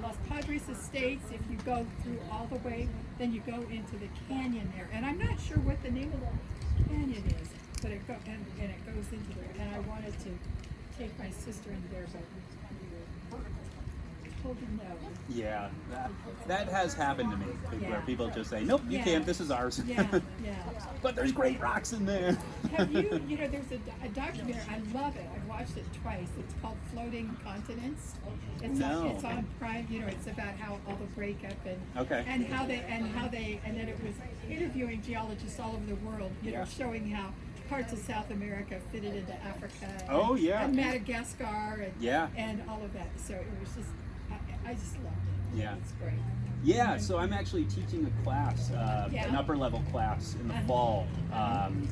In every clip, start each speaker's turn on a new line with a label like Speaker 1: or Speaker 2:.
Speaker 1: Los Padres Estates. If you go through all the way, then you go into the canyon there. And I'm not sure what the name of the canyon is, but it goes into there. And I wanted to take my sister in there, but told him no.
Speaker 2: Yeah, that has happened to me, where people just say, nope, you
Speaker 1: Yeah.
Speaker 2: can't, this is ours.
Speaker 1: Yeah, yeah.
Speaker 2: But there's great rocks in there.
Speaker 1: Have you know, there's a documentary, I love it, I've watched it twice, it's called Floating Continents. It's on Prime, you know, it's about how all the breakup and and then it was interviewing geologists all over the world, you know, showing how parts of South America fitted into Africa and Madagascar and all of that. So it was just, I just loved it.
Speaker 2: Yeah.
Speaker 1: It's great.
Speaker 2: Yeah, so I'm actually teaching a class, an upper level class in the fall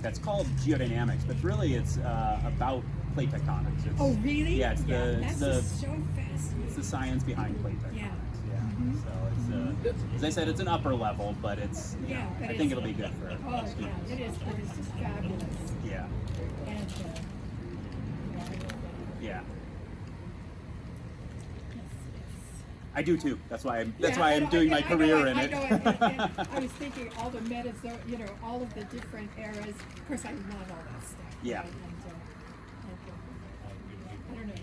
Speaker 2: that's called Geodynamics, but really it's about plate tectonics.
Speaker 1: Oh, really?
Speaker 2: Yeah,
Speaker 1: that's just so fascinating.
Speaker 2: It's the science behind plate tectonics.
Speaker 1: Yeah.
Speaker 2: So it's, as I said, it's an upper level, but it's, I think it'll be good for students.
Speaker 1: Yeah, it is just fabulous.
Speaker 2: Yeah.
Speaker 1: And,
Speaker 2: yeah. I do too. That's why I'm doing my career in it.
Speaker 1: I was thinking all the you know, all of the different eras. Of course, I love all that stuff.
Speaker 2: Yeah.
Speaker 1: I don't know.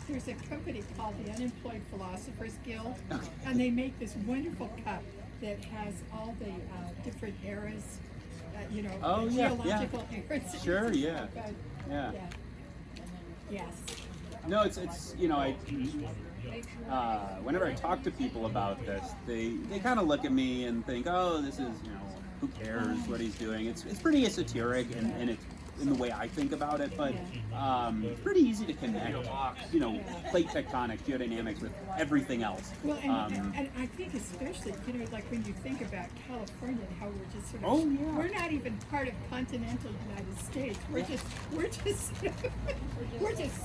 Speaker 1: There's a company called the Unemployed Philosophers Guild, and they make this wonderful cup that has all the different eras. You know, geological eras.
Speaker 2: Sure. Yeah.
Speaker 1: Yes.
Speaker 2: No, it's you know, whenever I talk to people about this, they kind of look at me and think, oh, this is, you know, who cares what he's doing? It's pretty esoteric and it's in the way I think about it, but it's pretty easy to connect, you know, plate tectonics, geodynamics with everything else.
Speaker 1: Well, and I think especially, you know, like when you think about California and how we're just sort of, we're not even part of continental United States. We're just we're just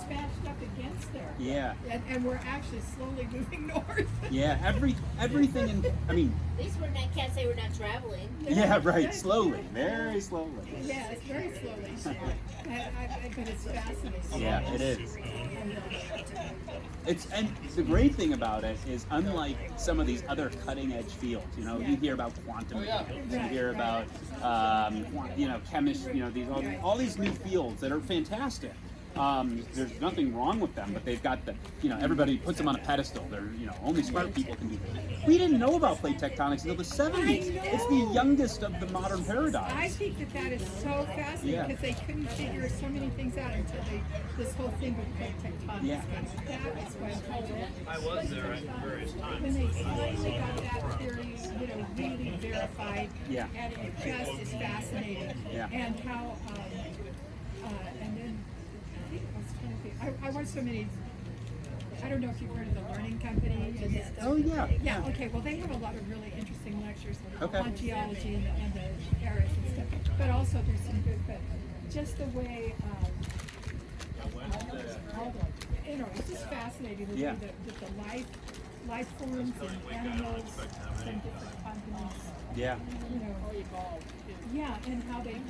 Speaker 1: smashed up against there.
Speaker 2: Yeah.
Speaker 1: And we're actually slowly moving north.
Speaker 2: Yeah, everything in, I mean.
Speaker 3: At least I can't say we're not traveling.
Speaker 2: Yeah, right, slowly, very slowly.
Speaker 1: Yeah, it's very slowly. But it's fascinating.
Speaker 2: Yeah, it is. And the great thing about it is, unlike some of these other cutting edge fields, you know, you hear about quantum fields, you hear about you know, chemistry, you know, all these new fields that are fantastic. There's nothing wrong with them, but they've got the, you know, everybody puts them on a pedestal. They're, you know, only smart people can do that. We didn't know about plate tectonics until the 70s. It's the youngest of the modern paradigms.
Speaker 1: I think that is so fascinating because they couldn't figure so many things out until this whole thing with plate tectonics.
Speaker 2: Yeah.
Speaker 1: That was when
Speaker 4: I was there at various times.
Speaker 1: when they finally got that theory, you know, really verified.
Speaker 2: Yeah.
Speaker 1: And it just is fascinating.
Speaker 2: Yeah.
Speaker 1: And how, and then I was trying to think. I watched so many. I don't know if you've heard of the Learning Company. And stuff.
Speaker 2: Oh, yeah.
Speaker 1: Yeah, okay. Well, they have a lot of really interesting lectures
Speaker 2: Okay.
Speaker 1: on geology and the eras and stuff. But also there's some good, but just the way, all the, you know, it's just fascinating the way that the life forms and animals from different continents.
Speaker 2: Yeah.
Speaker 1: You know, yeah, and how they,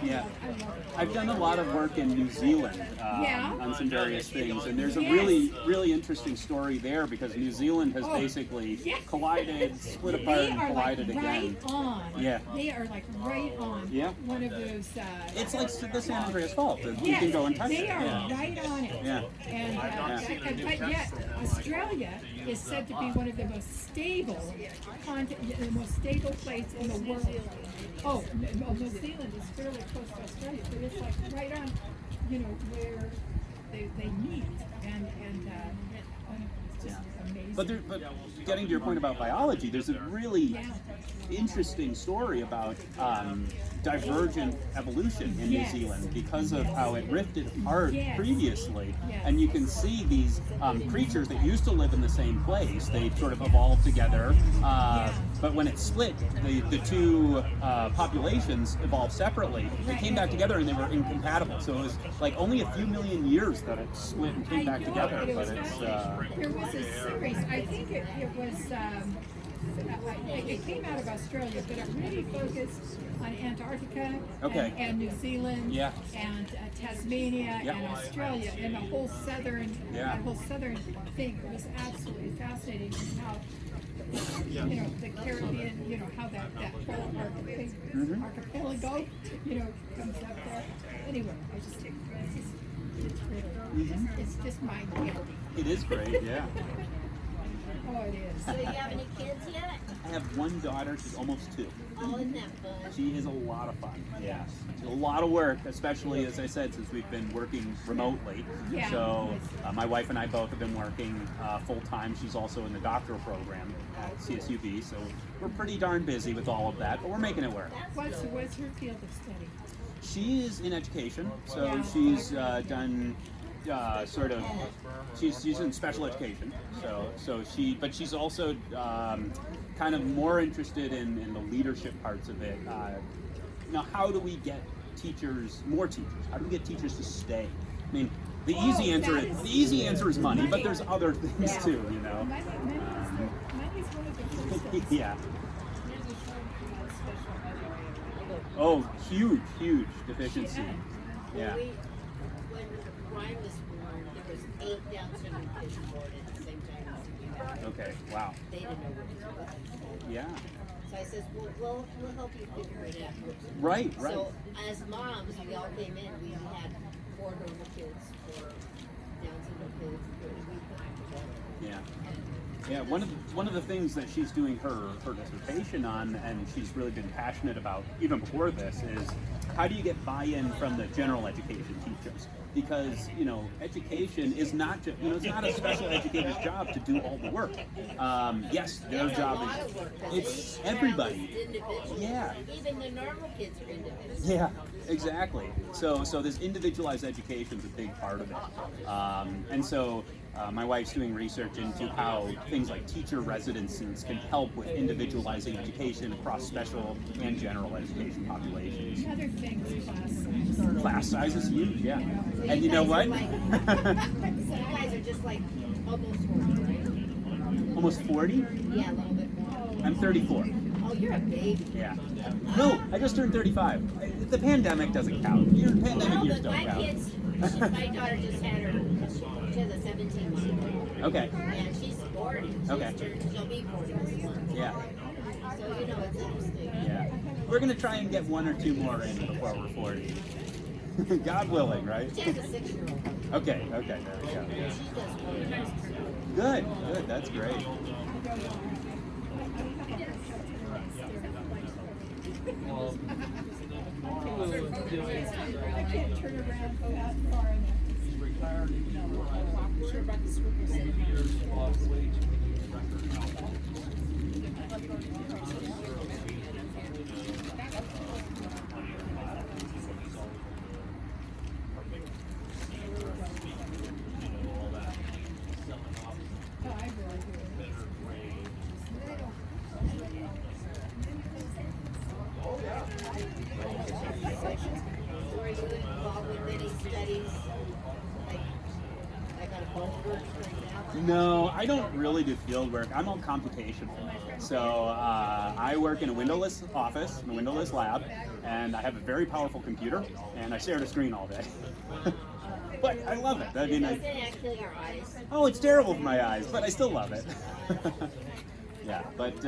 Speaker 2: Yeah.
Speaker 1: I love it.
Speaker 2: I've done a lot of work in New Zealand on some various things, and there's a really interesting story there because New Zealand has basically collided, split apart, and collided again.
Speaker 1: Right on.
Speaker 2: Yeah.
Speaker 1: They are like right on.
Speaker 2: Yeah.
Speaker 1: One of those.
Speaker 2: It's like the San Andreas Fault. You can go and touch
Speaker 1: they
Speaker 2: it.
Speaker 1: are right on it.
Speaker 2: Yeah.
Speaker 1: And but yet Australia is said to be one of the most stable, the most stable places in the world. Oh, no, New Zealand is fairly close to Australia, but it's like right on, you know, where they meet, and it's just amazing.
Speaker 2: But getting to your point about biology, there's a really interesting story about divergent evolution in New Zealand because of how it rifted apart previously. And you can see these creatures that used to live in the same place, they sort of evolved together, but when it split, the two populations evolved separately. They came back together and they were incompatible. So it was like only a few million years that it split and came back together. But it's
Speaker 1: there was a series, I think it was it came out of Australia, but it really focused on Antarctica and New Zealand and Tasmania and Australia and the whole southern thing. It was absolutely fascinating how the Caribbean, how that whole archipelago, comes up there. Anyway, it's just mind-blowing.
Speaker 2: It is great, yeah.
Speaker 1: Oh, it is.
Speaker 3: So you have any kids yet?
Speaker 2: I have one daughter. She's almost 2.
Speaker 3: Oh, isn't that fun?
Speaker 2: She is a lot of fun. Yeah, it's a lot of work, especially as I said, since we've been working remotely.
Speaker 1: Yeah.
Speaker 2: So my wife and I both have been working full time. She's also in the doctoral program at CSUB, so we're pretty darn busy with all of that, but we're making it work.
Speaker 1: What's her field of study?
Speaker 2: She is in education, so she's done she's in special education. But she's also kind of more interested in the leadership parts of it. How do we get more teachers? How do we get teachers to stay? I mean, the easy answer is money, but there's other things too,
Speaker 1: Money's one of the first.
Speaker 2: Yeah. Oh, huge deficiency. Yeah.
Speaker 3: When Ryan was born, there was 8 Down syndrome kids born at the same time as we had.
Speaker 2: Okay. Wow.
Speaker 3: They didn't know what to do.
Speaker 2: Yeah.
Speaker 3: So I says, we'll help you figure it out.
Speaker 2: Right.
Speaker 3: So as moms, we all came in. We had 4 normal kids, 4 Down syndrome kids. We put them together.
Speaker 2: Yeah. Yeah, one of the things that she's doing her dissertation on, and she's really been passionate about even before this, is how do you get buy-in from the general education teachers? Because education is not just it's not a special educator's job to do all the work. Yes, their job is it's everybody. Yeah.
Speaker 3: Even the normal kids are individuals.
Speaker 2: Yeah, exactly. So this individualized education is a big part of it, and so. My wife's doing research into how things like teacher residencies can help with individualizing education across special and general education populations.
Speaker 1: Another thing is class size.
Speaker 2: Class size is huge, yeah.
Speaker 3: So
Speaker 2: And you know what?
Speaker 3: you guys are just like almost 40, right?
Speaker 2: Almost 40?
Speaker 3: Yeah, a little bit more.
Speaker 2: I'm 34.
Speaker 3: Oh, you're a baby.
Speaker 2: Yeah. No, I just turned 35. The pandemic doesn't count. Your pandemic years don't
Speaker 3: my
Speaker 2: count.
Speaker 3: kids, my daughter just had her, she has a 17-month.
Speaker 2: Okay.
Speaker 3: And she's 40. She'll be 40 this month.
Speaker 2: Yeah.
Speaker 3: So, it's interesting.
Speaker 2: Yeah. We're going to try and get 1 or 2 more in before we're 40. God willing, right?
Speaker 3: She has a 6-year-old.
Speaker 2: Okay, there we go.
Speaker 3: And she does really
Speaker 2: Good, that's great.
Speaker 1: I can't turn around that far enough.
Speaker 5: Sure about the swimmers. Years off wage.
Speaker 3: Were you involved with any studies? Like on a boat right now?
Speaker 2: No, I don't really do field work. I'm all computational. So I work in a windowless office, in a windowless lab, and I have a very powerful computer, and I stare at a screen all day. But I love it.
Speaker 3: Doesn't it actually our eyes?
Speaker 2: Oh, it's terrible for my eyes, but I still love it. Yeah, but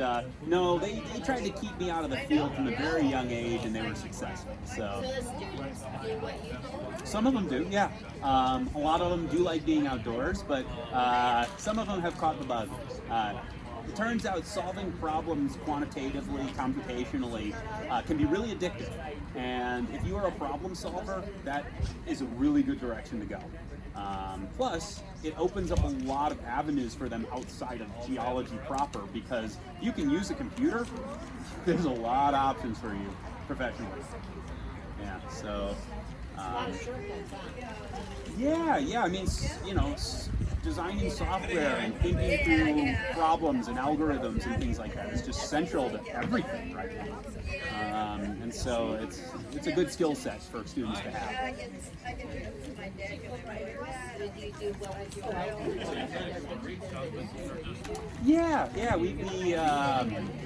Speaker 2: no, they tried to keep me out of the field from a very young age, and they were successful.
Speaker 3: So the students do what you do?
Speaker 2: Some of them do, yeah. A lot of them do like being outdoors, but some of them have caught the bug. It turns out solving problems quantitatively, computationally, can be really addictive. And if you are a problem solver, that is a really good direction to go. Plus, it opens up a lot of avenues for them outside of geology proper, because you can use a computer. There's a lot of options for you professionally. Yeah, so. Yeah. I mean, designing software and thinking through problems and algorithms and things like that is just central to everything right now. And so it's a good skill set for students to have.
Speaker 3: do you do well with your wife?
Speaker 2: Yeah, we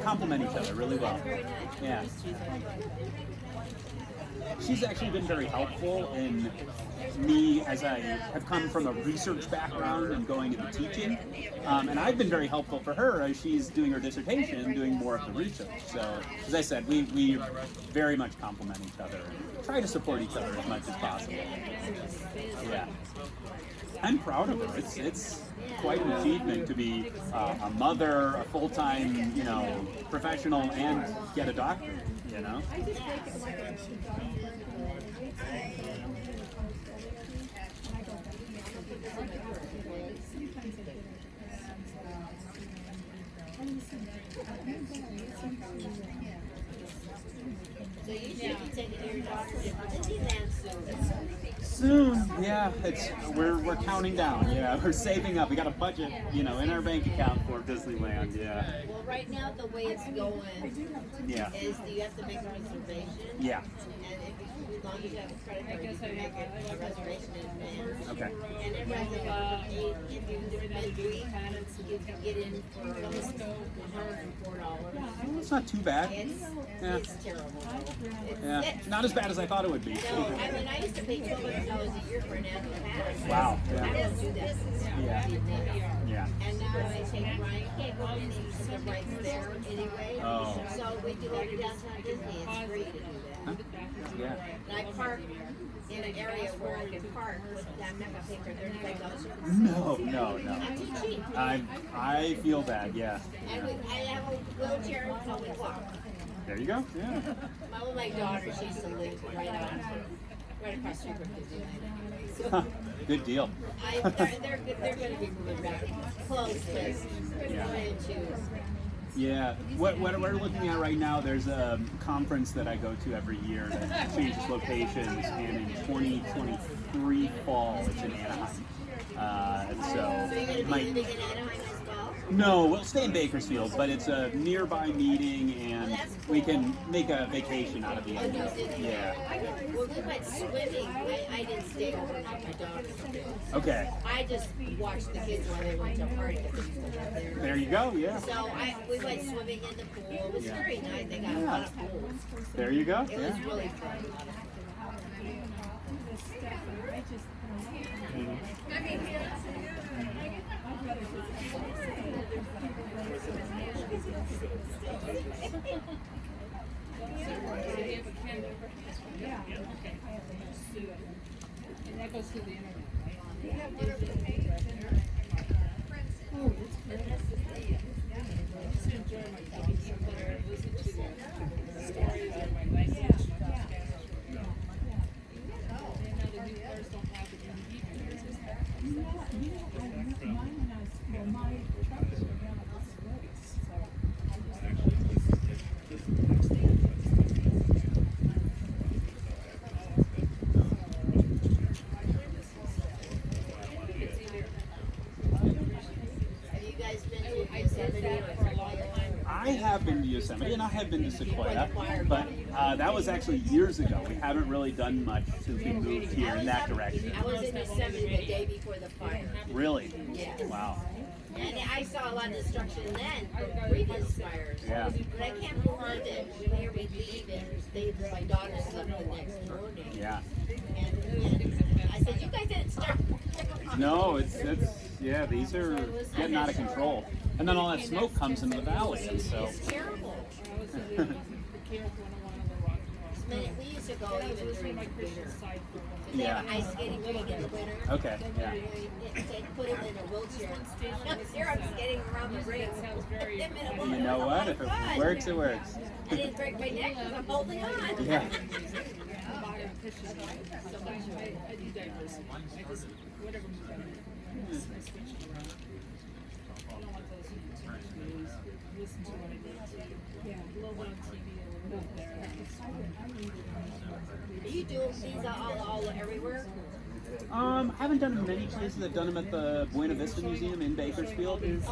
Speaker 2: complement each other really well. Yeah. She's actually been very helpful in me as I have come from a research background and going into teaching. And I've been very helpful for her as she's doing her dissertation, doing more of the research. So, as I said, we very much complement each other and try to support each other as much as possible. Yeah. I'm proud of her. It's quite an achievement to be a mother, a full-time, professional, and get a doctorate,
Speaker 1: I just make it like a
Speaker 3: So you should be taking your daughter to Disneyland soon.
Speaker 2: Soon, yeah. We're counting down. Yeah, we're saving up. We got a budget, in our bank account for Disneyland. Yeah.
Speaker 3: Well, right now the way it's going is you have to make a reservation.
Speaker 2: Yeah.
Speaker 3: And as long as you have a credit card, you can make a reservation in advance.
Speaker 2: Okay.
Speaker 3: And it runs about if you midweek, you can get in for $104.
Speaker 2: It's not too bad.
Speaker 3: It's terrible.
Speaker 2: Yeah. Not as bad as I thought it would be.
Speaker 3: No, I mean, I used to pay $200 a year for an annual pass.
Speaker 2: Wow.
Speaker 3: I
Speaker 2: Yeah.
Speaker 3: don't do that.
Speaker 2: Yeah.
Speaker 3: And now I say, Ryan can't go in because the rights there anyway.
Speaker 2: Oh.
Speaker 3: So we do go to downtown Disney. It's free to do that.
Speaker 2: Yeah.
Speaker 3: And I park in an area where I can park, but I'm not gonna pay for $35.
Speaker 2: No.
Speaker 3: I'm too cheap.
Speaker 2: I feel bad. Yeah.
Speaker 3: And I have a wheelchair, so we walk.
Speaker 2: There you go. Yeah.
Speaker 3: My daughter, she used to live right across the street from Disneyland. So
Speaker 2: Huh. Good deal.
Speaker 3: they're going to be moving back close to
Speaker 2: Yeah. What we're looking at right now, there's a conference that I go to every year that changes locations, and in 2023 fall, it's in Anaheim. And
Speaker 3: So you're going to be living in Anaheim as well?
Speaker 2: No, we'll stay in Bakersfield, but it's a nearby meeting, and we can make a vacation out of the end. Yeah.
Speaker 3: Well, we went swimming. I didn't stay overnight. My daughter did.
Speaker 2: Okay.
Speaker 3: I just watched the kids while they went to party because they used to live there.
Speaker 2: There you go. Yeah.
Speaker 3: So we went swimming in the pool. It was very nice. They got a lot of pools.
Speaker 2: There you go.
Speaker 3: It was really fun.
Speaker 5: And that goes through the internet. Just enjoy my coffee somewhere, listen to the stories of my language. The new cars don't have the
Speaker 2: I have been to Yosemite and I have been to Sequoia, but that was actually years ago. We haven't really done much since we moved here in that direction.
Speaker 3: I was in Yosemite the day before the fire.
Speaker 2: Really?
Speaker 3: Yeah.
Speaker 2: Wow.
Speaker 3: And I saw a lot of destruction then from previous fires.
Speaker 2: Yeah.
Speaker 3: But I can't believe that here we leave and my daughter slept the next morning.
Speaker 2: Yeah.
Speaker 3: And I said, you guys didn't start.
Speaker 2: No, it's yeah, these are getting out of control. And then all that smoke comes into the valley, and so.
Speaker 3: It's terrible. We used to go even during the winter. They have ice skating rink in the winter.
Speaker 2: Okay, yeah.
Speaker 3: They put him in a wheelchair. Here I'm skating around the ring.
Speaker 2: You know what? If it works, it works.
Speaker 3: I didn't break my neck because I'm holding on.
Speaker 2: Yeah.
Speaker 5: I do diversity. I just, whatever I switch it around. I don't like those news. Listen to what I need to. Yeah. A little bit on TV, a little bit there.
Speaker 3: Are you doing these all everywhere?
Speaker 2: I haven't done many places. I've done them at the Buena Vista Museum in Bakersfield, and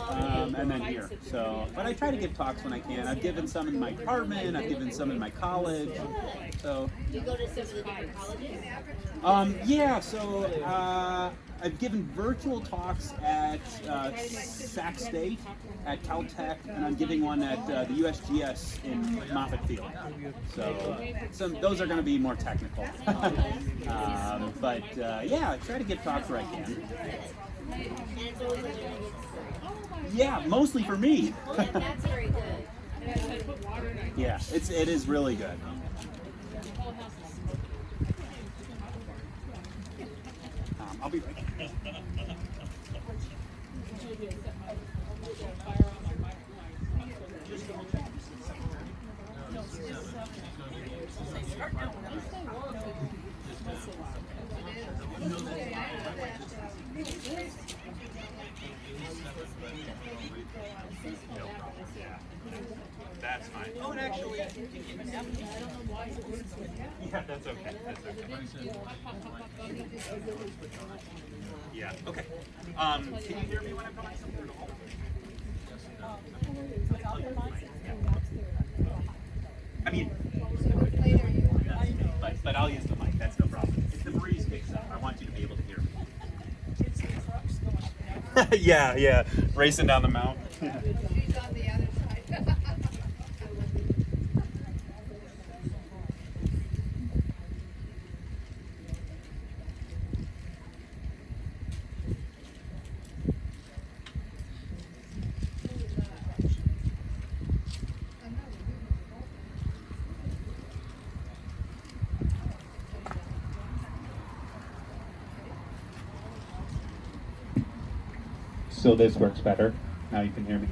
Speaker 2: then here. So, but I try to give talks when I can. I've given some in my apartment. I've given some in my college. So.
Speaker 3: Do you go to some of the different colleges?
Speaker 2: Yeah. So I've given virtual talks at Sac State, at Caltech, and I'm giving one at the USGS in Moffett Field. So those are going to be more technical. But yeah, I try to give talks where I can.
Speaker 3: And it's always a learning experience.
Speaker 2: Yeah, mostly for me.
Speaker 3: Yeah, that's very good.
Speaker 2: Yeah, it is really good. I'll be right back.
Speaker 4: That's fine. Oh, and actually, yeah, that's okay. That's okay. Yeah. Okay. Can you hear me when I'm going somewhere at all? I mean, but I'll use the mic. That's no problem. If the breeze picks up, I want you to be able to hear me. Yeah, racing down the mountain.
Speaker 1: She's on the other side.
Speaker 2: So this works better. Now you can hear me.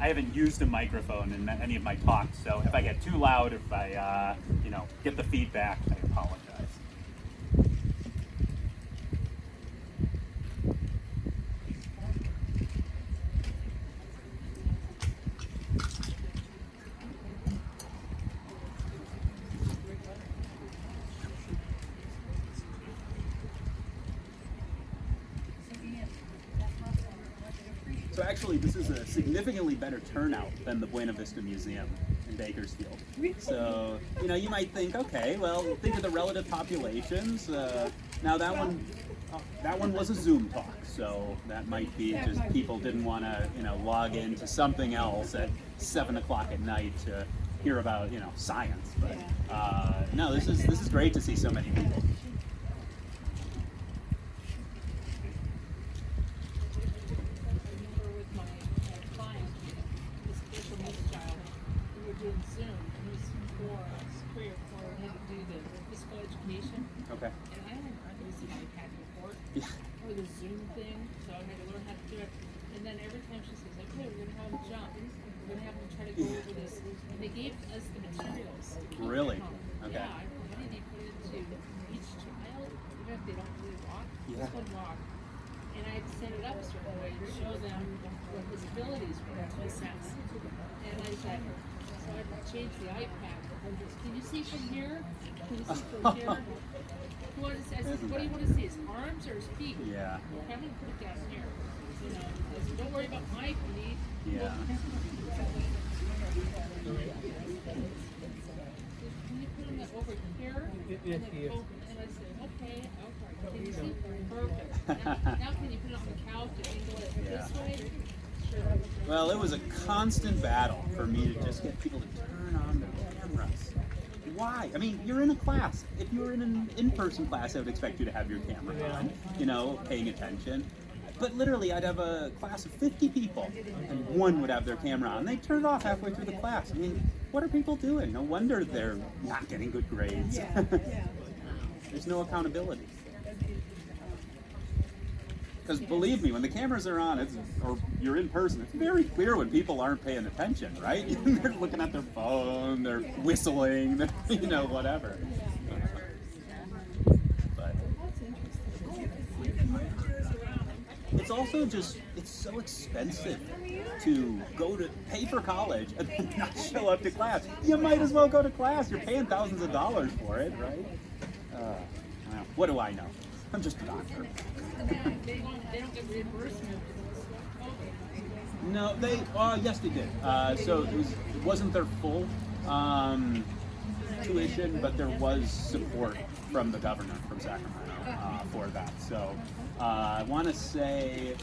Speaker 2: I haven't used a microphone in any of my talks, so if I get too loud, if I, get the feedback, I apologize. So actually, this is a significantly better turnout than the Buena Vista Museum in Bakersfield. So, you might think, okay, well, think of the relative populations. Now that one was a Zoom talk, so that might be just people didn't want to, log into something else at 7 o'clock at night to hear about, science. But no, this is great to see so many people. Okay.
Speaker 5: And I don't use the iPad report or the Zoom thing, so I had to learn how to do it. And then every time she says, okay, we're going to have them jump, we're going to have them try to go over this. And they gave us the materials.
Speaker 2: Really? Okay.
Speaker 5: Yeah, I did put it to each child, even if they don't really walk, just one walk. And I had to set it up a certain way to show them what his abilities were, in a sense. And I said, so I changed the iPad. Can you see from here? Can you see from here? I said, what do you want to see? His arms or his feet?
Speaker 2: Yeah.
Speaker 5: I'm going to put it down here. I said, don't worry about my feet.
Speaker 2: Yeah.
Speaker 5: Can you put them over here? And I said, okay. Can you see? Perfect. Now can you put it on the couch and angle it this way? Sure.
Speaker 2: Well, it was a constant battle for me to just get people to turn on their cameras. Why? I mean, you're in a class. If you were in an in-person class, I would expect you to have your camera on, paying attention. But literally, I'd have a class of 50 people, and one would have their camera on. They'd turn it off halfway through the class. I mean, what are people doing? No wonder they're not getting good grades. There's no accountability. Because believe me, when the cameras are on, or you're in person, it's very clear when people aren't paying attention, right? They're looking at their phone, they're whistling, they're, whatever. But it's also it's so expensive to pay for college and then not show up to class. You might as well go to class. You're paying thousands of dollars for it, right? What do I know? I'm just a doctor.
Speaker 5: They don't get reimbursement.
Speaker 2: No, yes, they did. So it wasn't their full. tuition, but there was support from the governor from Sacramento for that. So I want to say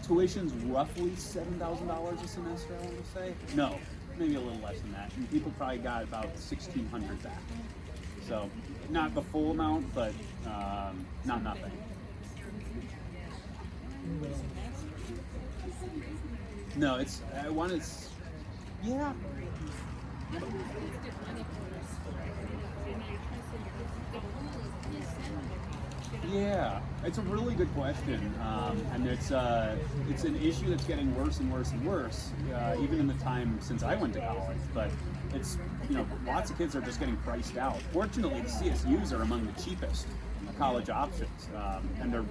Speaker 2: tuition's roughly $7,000 a semester, I want to say. No, maybe a little less than that. And people probably got about $1,600 back. So not the full amount, but not nothing. No, it's, I want to, yeah. Yeah, it's a really good question, and it's an issue that's getting worse and worse and worse, even in the time since I went to college. But it's, you know, lots of kids are just getting priced out. Fortunately, the CSUs are among the cheapest college options, and they're,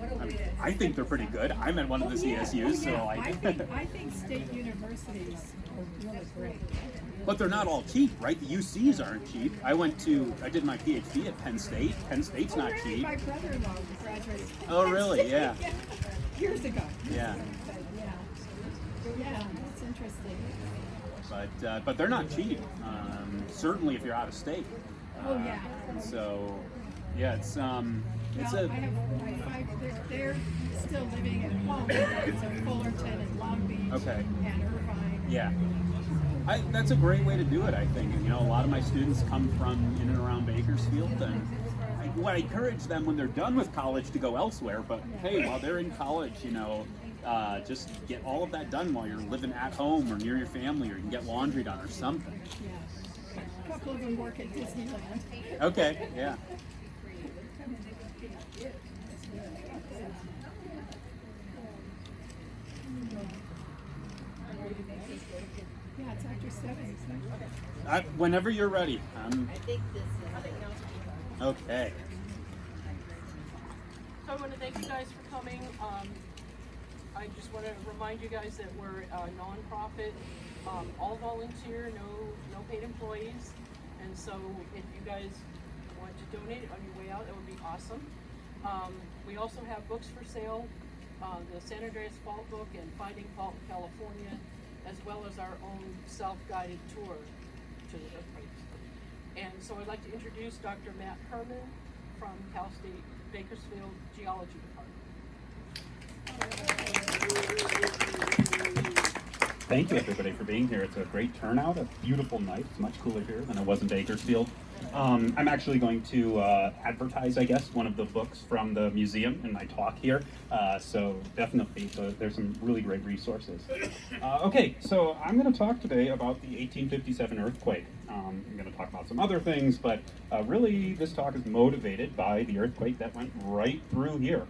Speaker 2: I think they're pretty good. I'm at one of the CSUs, so
Speaker 1: I think state universities are really great.
Speaker 2: But they're not all cheap, right? The UCs aren't cheap. I did my PhD at Penn State. Penn State's not cheap.
Speaker 1: My brother-in-law graduated.
Speaker 2: Oh, really? Yeah.
Speaker 1: Years ago.
Speaker 2: Yeah.
Speaker 1: Yeah, that's interesting.
Speaker 2: But they're not cheap. Certainly if you're out of state.
Speaker 1: Oh yeah.
Speaker 2: And so, yeah, it's
Speaker 1: Well,
Speaker 2: a.
Speaker 1: I have they're still living at home. So Fullerton and Long Beach.
Speaker 2: Okay.
Speaker 1: And Irvine.
Speaker 2: Yeah. That's a great way to do it, I think. And, you know, a lot of my students come from in and around Bakersfield, and I encourage them when they're done with college to go elsewhere. But hey, while they're in college, you know, just get all of that done while you're living at home or near your family, or you can get laundry done or something.
Speaker 1: Yeah. A couple of them work at Disneyland.
Speaker 2: Okay, yeah.
Speaker 1: Yeah, it's after 7, isn't it?
Speaker 2: Whenever you're ready.
Speaker 3: I think this is
Speaker 2: Okay.
Speaker 5: So I want to thank you guys for coming. I just want to remind you guys that we're a nonprofit, all volunteer, no paid employees. And so if you guys want to donate on your way out, that would be awesome. We also have books for sale, the San Andreas Fault book and Finding Fault in California, as well as our own self-guided tour to the earthquakes. And so I'd like to introduce Dr. Matt Herman from Cal State Bakersfield Geology Department.
Speaker 4: Thank you, everybody, for being here. It's a great turnout, a beautiful night. It's much cooler here than it was in Bakersfield. I'm actually going to advertise, I guess, one of the books from the museum in my talk here. So definitely, there's some really great resources. Okay, so I'm going to talk today about the 1857 earthquake. I'm going to talk about some other things, but really this talk is motivated by the earthquake that went right through here.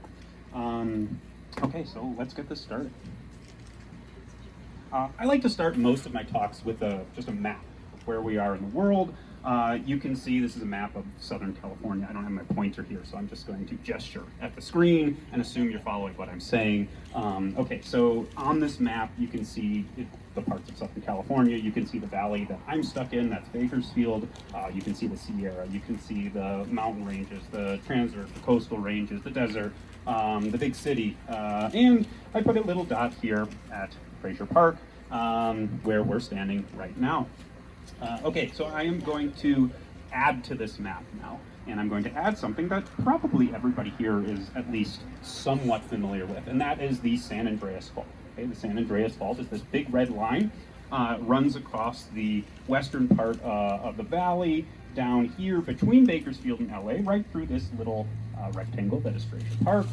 Speaker 4: Okay, so let's get this started. I like to start most of my talks with just a map of where we are in the world. You can see this is a map of Southern California. I don't have my pointer here, so I'm just going to gesture at the screen and assume you're following what I'm saying. Okay, so on this map, you can see the parts of Southern California. You can see the valley that I'm stuck in, that's Bakersfield. You can see the Sierra. You can see the mountain ranges, the transverse, the coastal ranges, the desert, the big city. And I put a little dot here at Fraser Park, where we're standing right now. Okay, so I am going to add to this map now, and I'm going to add something that probably everybody here is at least somewhat familiar with, and that is the San Andreas Fault. Okay, the San Andreas Fault is this big red line, runs across the western part of the valley, down here between Bakersfield and LA, right through this little rectangle that is Fraser Park,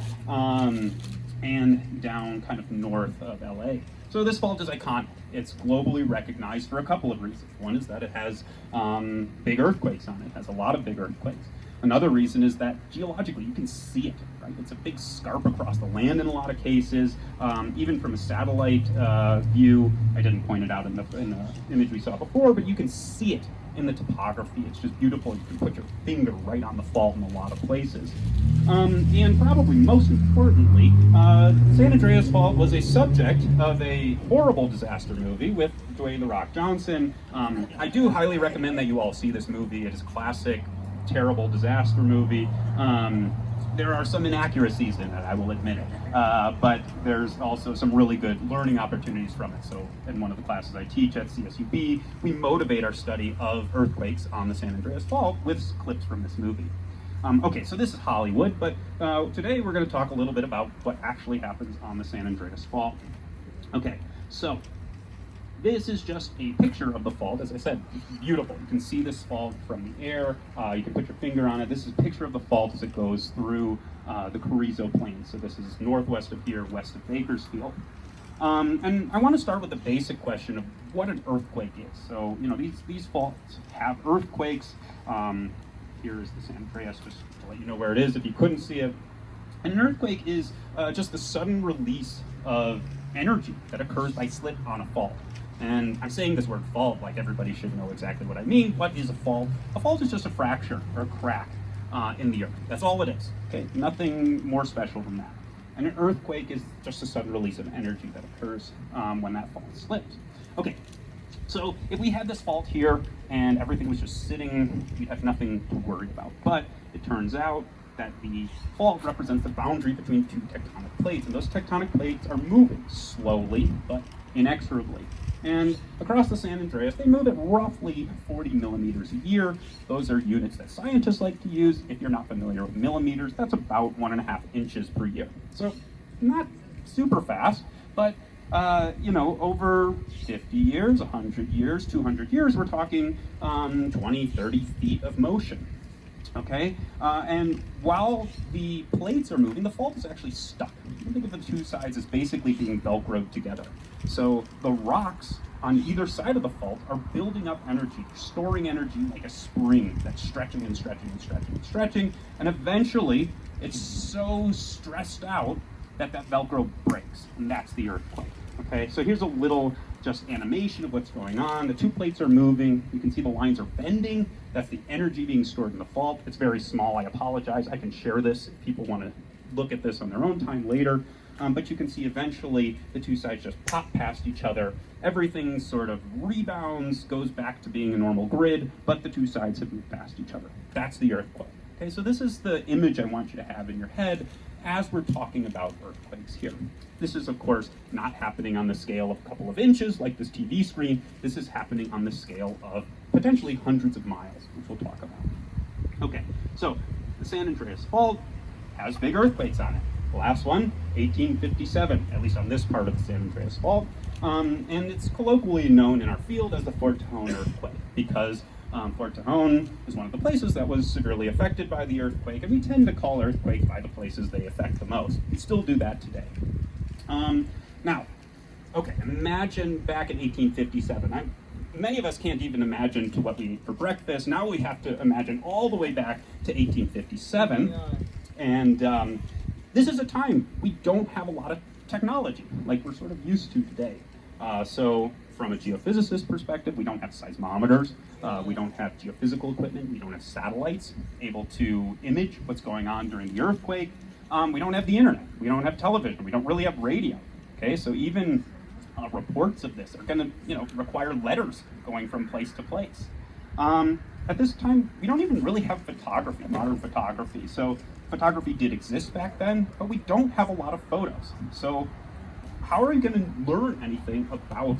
Speaker 4: and down kind of north of LA. So this fault is iconic. It's globally recognized for a couple of reasons. One is that it has big earthquakes on it. It has a lot of big earthquakes. Another reason is that geologically you can see it, right? It's a big scarp across the land in a lot of cases. Even from a satellite view, I didn't point it out in the image we saw before, but you can see it in the topography. It's just beautiful. You can put your finger right on the fault in a lot of places. And probably most importantly, San Andreas Fault was a subject of a horrible disaster movie with Dwayne "The Rock" Johnson. I do highly recommend that you all see this movie. It is a classic, terrible disaster movie. there are some inaccuracies in it, I will admit it. But there's also some really good learning opportunities from it. So in one of the classes I teach at CSUB, we motivate our study of earthquakes on the San Andreas Fault with clips from this movie. Okay, so this is Hollywood, but today we're going to talk a little bit about what actually happens on the San Andreas Fault. Okay, so this is just a picture of the fault. As I said, it's beautiful. You can see this fault from the air. You can put your finger on it. This is a picture of the fault as it goes through the Carrizo Plain. So this is northwest of here, west of Bakersfield. And I want to start with the basic question of what an earthquake is. So, you know, these faults have earthquakes. Here is the San Andreas, just to let you know where it is if you couldn't see it. And an earthquake is just the sudden release of energy that occurs by slip on a fault. And I'm saying this word fault like everybody should know exactly what I mean. What is a fault? A fault is just a fracture or a crack in the earth. That's all it is. Okay, nothing more special than that. And an earthquake is just a sudden release of energy that occurs when that fault slips. Okay, so if we had this fault here and everything was just sitting, we'd have nothing to worry about. But it turns out that the fault represents the boundary between two tectonic plates, and those tectonic plates are moving slowly but inexorably. And across the San Andreas, they move at roughly 40 millimeters a year. Those are units that scientists like to use. If you're not familiar with millimeters, that's about 1.5 inches per year. So not super fast, but you know, over 50 years, 100 years, 200 years, we're talking 20, 30 feet of motion. Okay, and while the plates are moving, the fault is actually stuck. You can think of the two sides as basically being Velcroed together. So the rocks on either side of the fault are building up energy, storing energy like a spring that's stretching and stretching and stretching and stretching, and eventually it's so stressed out that that Velcro breaks, and that's the earthquake. Okay, so here's a little just animation of what's going on. The two plates are moving. You can see the lines are bending. That's the energy being stored in the fault. It's very small. I apologize. I can share this if people want to look at this on their own time later. But you can see eventually the two sides just pop past each other. Everything sort of rebounds, goes back to being a normal grid, but the two sides have moved past each other. That's the earthquake. Okay, so this is the image I want you to have in your head as we're talking about earthquakes here. This is, of course, not happening on the scale of a couple of inches like this TV screen. This is happening on the scale of potentially hundreds of miles, which we'll talk about. Okay, so the San Andreas Fault has big earthquakes on it. The last one, 1857, at least on this part of the San Andreas Fault. And it's colloquially known in our field as the Fort Tejon earthquake because Fort Tejon is one of the places that was severely affected by the earthquake, and we tend to call earthquakes by the places they affect the most. We still do that today. Now, okay, imagine back in 1857. Many of us can't even imagine to what we eat for breakfast. Now we have to imagine all the way back to 1857, and this is a time we don't have a lot of technology like we're sort of used to today. So from a geophysicist perspective, we don't have seismometers, we don't have geophysical equipment, we don't have satellites able to image what's going on during the earthquake. We don't have the internet, we don't have television, we don't really have radio. Okay, so even reports of this are going to, require letters going from place to place. At this time, we don't even really have photography, modern photography. So photography did exist back then, but we don't have a lot of photos. So how are we going to learn anything about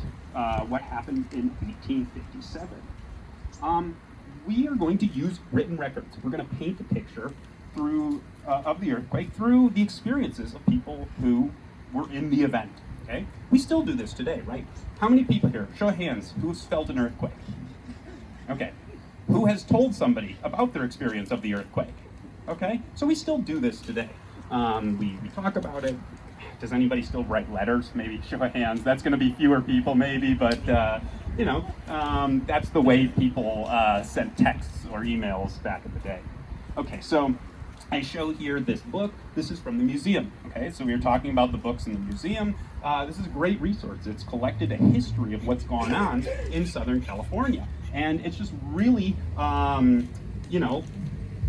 Speaker 4: what happened in 1857? We are going to use written records. We're going to paint a picture through of the earthquake through the experiences of people who were in the event. Okay, we still do this today, right? How many people here, show of hands, who's felt an earthquake? Okay, who has told somebody about their experience of the earthquake? Okay, so we still do this today. We talk about it. Does anybody still write letters? Maybe show of hands. That's going to be fewer people, maybe, but that's the way people sent texts or emails back in the day. Okay, so I show here this book. This is from the museum. Okay, so we were talking about the books in the museum. This is a great resource. It's collected a history of what's going on in Southern California, and it's just really,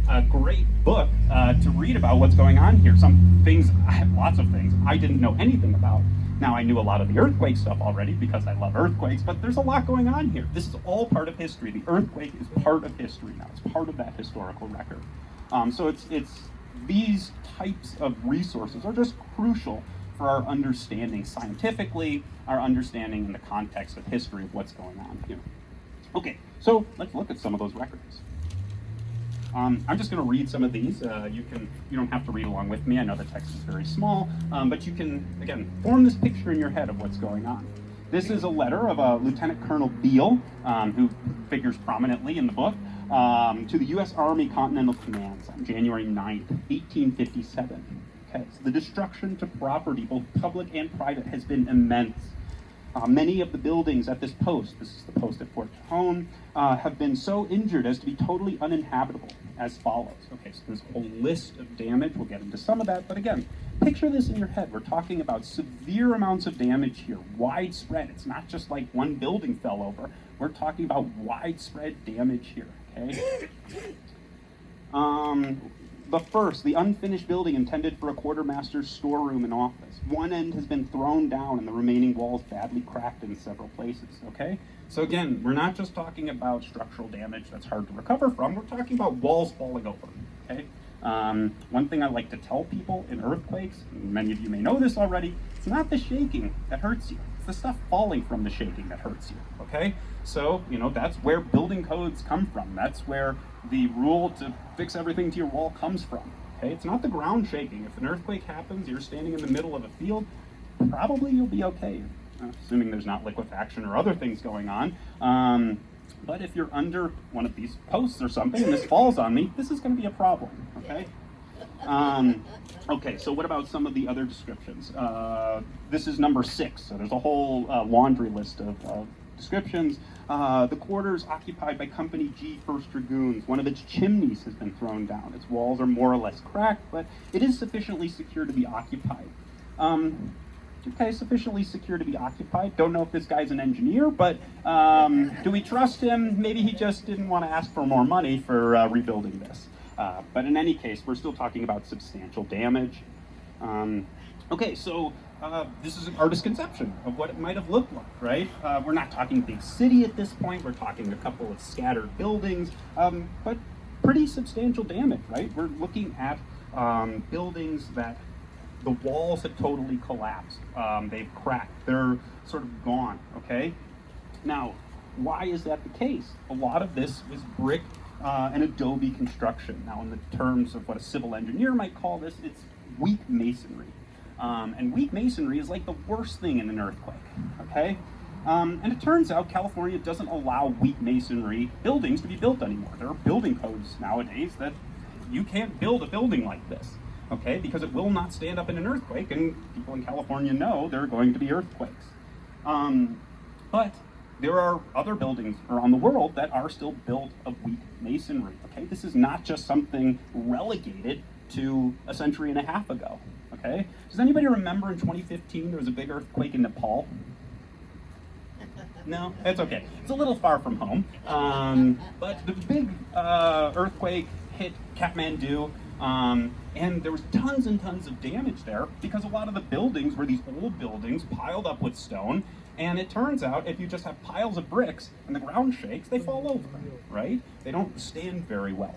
Speaker 4: a great book to read about what's going on here. Some things, lots of things I didn't know anything about. Now, I knew a lot of the earthquake stuff already because I love earthquakes, but there's a lot going on here. This is all part of history. The earthquake is part of history now. It's part of that historical record. So it's these types of resources are just crucial for our understanding scientifically, our understanding in the context of history of what's going on here. Okay, so let's look at some of those records. I'm just going to read some of these. You don't have to read along with me. I know the text is very small, but you can, again, form this picture in your head of what's going on. This is a letter of Lieutenant Colonel Beale, who figures prominently in the book, to the U.S. Army Continental Commands on January 9th, 1857. Okay, so the destruction to property, both public and private, has been immense. Many of the buildings at this post is the post at Fort Cajon, have been so injured as to be totally uninhabitable, as follows. Okay, so there's a whole list of damage. We'll get into some of that, but again, picture this in your head. We're talking about severe amounts of damage here, widespread. It's not just like one building fell over. We're talking about widespread damage here, okay? The unfinished building intended for a quartermaster's storeroom and office. One end has been thrown down and the remaining walls badly cracked in several places, okay? So again, we're not just talking about structural damage that's hard to recover from, we're talking about walls falling over, okay? One thing I like to tell people in earthquakes, and many of you may know this already, it's not the shaking that hurts you. It's the stuff falling from the shaking that hurts you, okay? So, that's where building codes come from. That's where the rule to fix everything to your wall comes from, okay? It's not the ground shaking. If an earthquake happens, you're standing in the middle of a field, probably you'll be okay, assuming there's not liquefaction or other things going on. But if you're under one of these posts or something and this falls on me, this is going to be a problem, okay? Okay, so what about some of the other descriptions? This is number 6, so there's a whole laundry list of descriptions. The quarters occupied by Company G 1st Dragoons. One of its chimneys has been thrown down. Its walls are more or less cracked, but it is sufficiently secure to be occupied. Okay, sufficiently secure to be occupied. Don't know if this guy's an engineer, but do we trust him? Maybe he just didn't want to ask for more money for rebuilding this. But in any case, we're still talking about substantial damage. Okay, so this is an artist's conception of what it might have looked like, right? We're not talking big city at this point. We're talking a couple of scattered buildings, but pretty substantial damage, right? We're looking at buildings that the walls have totally collapsed. They've cracked. They're sort of gone, okay? Now, why is that the case? A lot of this was brick and adobe construction. Now, in the terms of what a civil engineer might call this, it's weak masonry. And weak masonry is like the worst thing in an earthquake, okay? And it turns out California doesn't allow weak masonry buildings to be built anymore. There are building codes nowadays that you can't build a building like this, okay? Because it will not stand up in an earthquake, and people in California know there are going to be earthquakes. But there are other buildings around the world that are still built of weak masonry, okay? This is not just something relegated to a century and a half ago, okay? Does anybody remember in 2015 there was a big earthquake in Nepal? No, it's okay. It's a little far from home. But the big earthquake hit Kathmandu, and there was tons and tons of damage there because a lot of the buildings were these old buildings piled up with stone. And it turns out if you just have piles of bricks and the ground shakes, they fall over, right? They don't stand very well.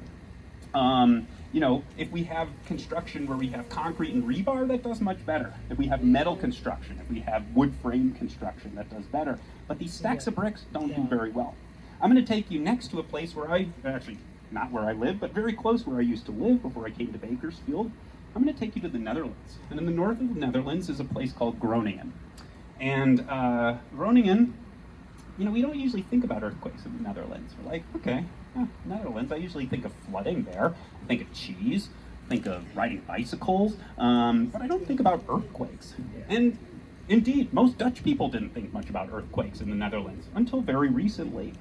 Speaker 4: If we have construction where we have concrete and rebar, that does much better. If we have metal construction, if we have wood frame construction, that does better. But these stacks of bricks don't do very well. I'm going to take you next to a place where actually not where I live, but very close where I used to live before I came to Bakersfield. I'm going to take you to the Netherlands. And in the north of the Netherlands is a place called Groningen. And Groningen, we don't usually think about earthquakes in the Netherlands. We're like, okay, Netherlands, I usually think of flooding there. I think of cheese, think of riding bicycles, but I don't think about earthquakes. And indeed, most Dutch people didn't think much about earthquakes in the Netherlands until very recently.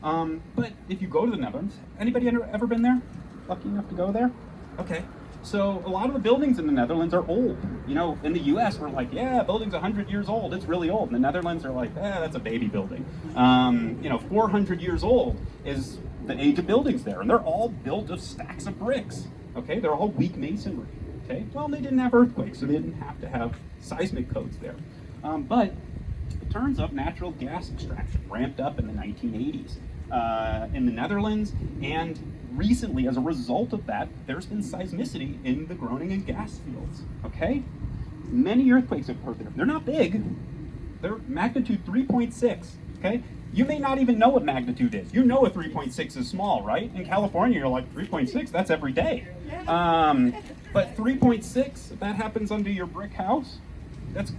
Speaker 4: But if you go to the Netherlands, anybody ever been there? Lucky enough to go there? Okay. So a lot of the buildings in the Netherlands are old. In the US, we're like, yeah, building's 100 years old. It's really old. In the Netherlands, they're like, that's a baby building. 400 years old is the age of buildings there. And they're all built of stacks of bricks. Okay, they're all weak masonry. Okay, well, they didn't have earthquakes, so they didn't have to have seismic codes there. But it turns out natural gas extraction ramped up in the 1980s in the Netherlands, and recently, as a result of that, there's been seismicity in the Groningen gas fields, okay? Many earthquakes have occurred there. They're not big. They're magnitude 3.6, okay? You may not even know what magnitude is. You know a 3.6 is small, right? In California, you're like, 3.6, that's every day. But 3.6, if that happens under your brick house,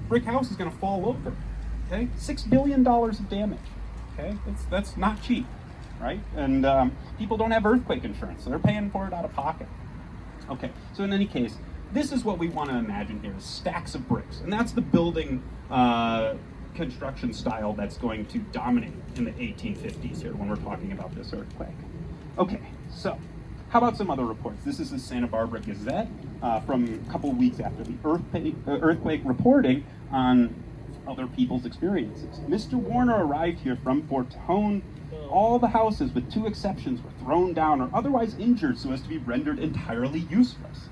Speaker 4: brick house is gonna fall over, okay? $6 billion of damage, okay? That's not cheap, right? And people don't have earthquake insurance, so they're paying for it out of pocket. Okay, so in any case, this is what we want to imagine here, is stacks of bricks. And that's the building construction style that's going to dominate in the 1850s here when we're talking about this earthquake. Okay, so how about some other reports? This is the Santa Barbara Gazette from a couple of weeks after the earthquake reporting on other people's experiences. Mr. Warner arrived here from Fort Hone. All the houses, with 2 exceptions, were thrown down or otherwise injured so as to be rendered entirely useless.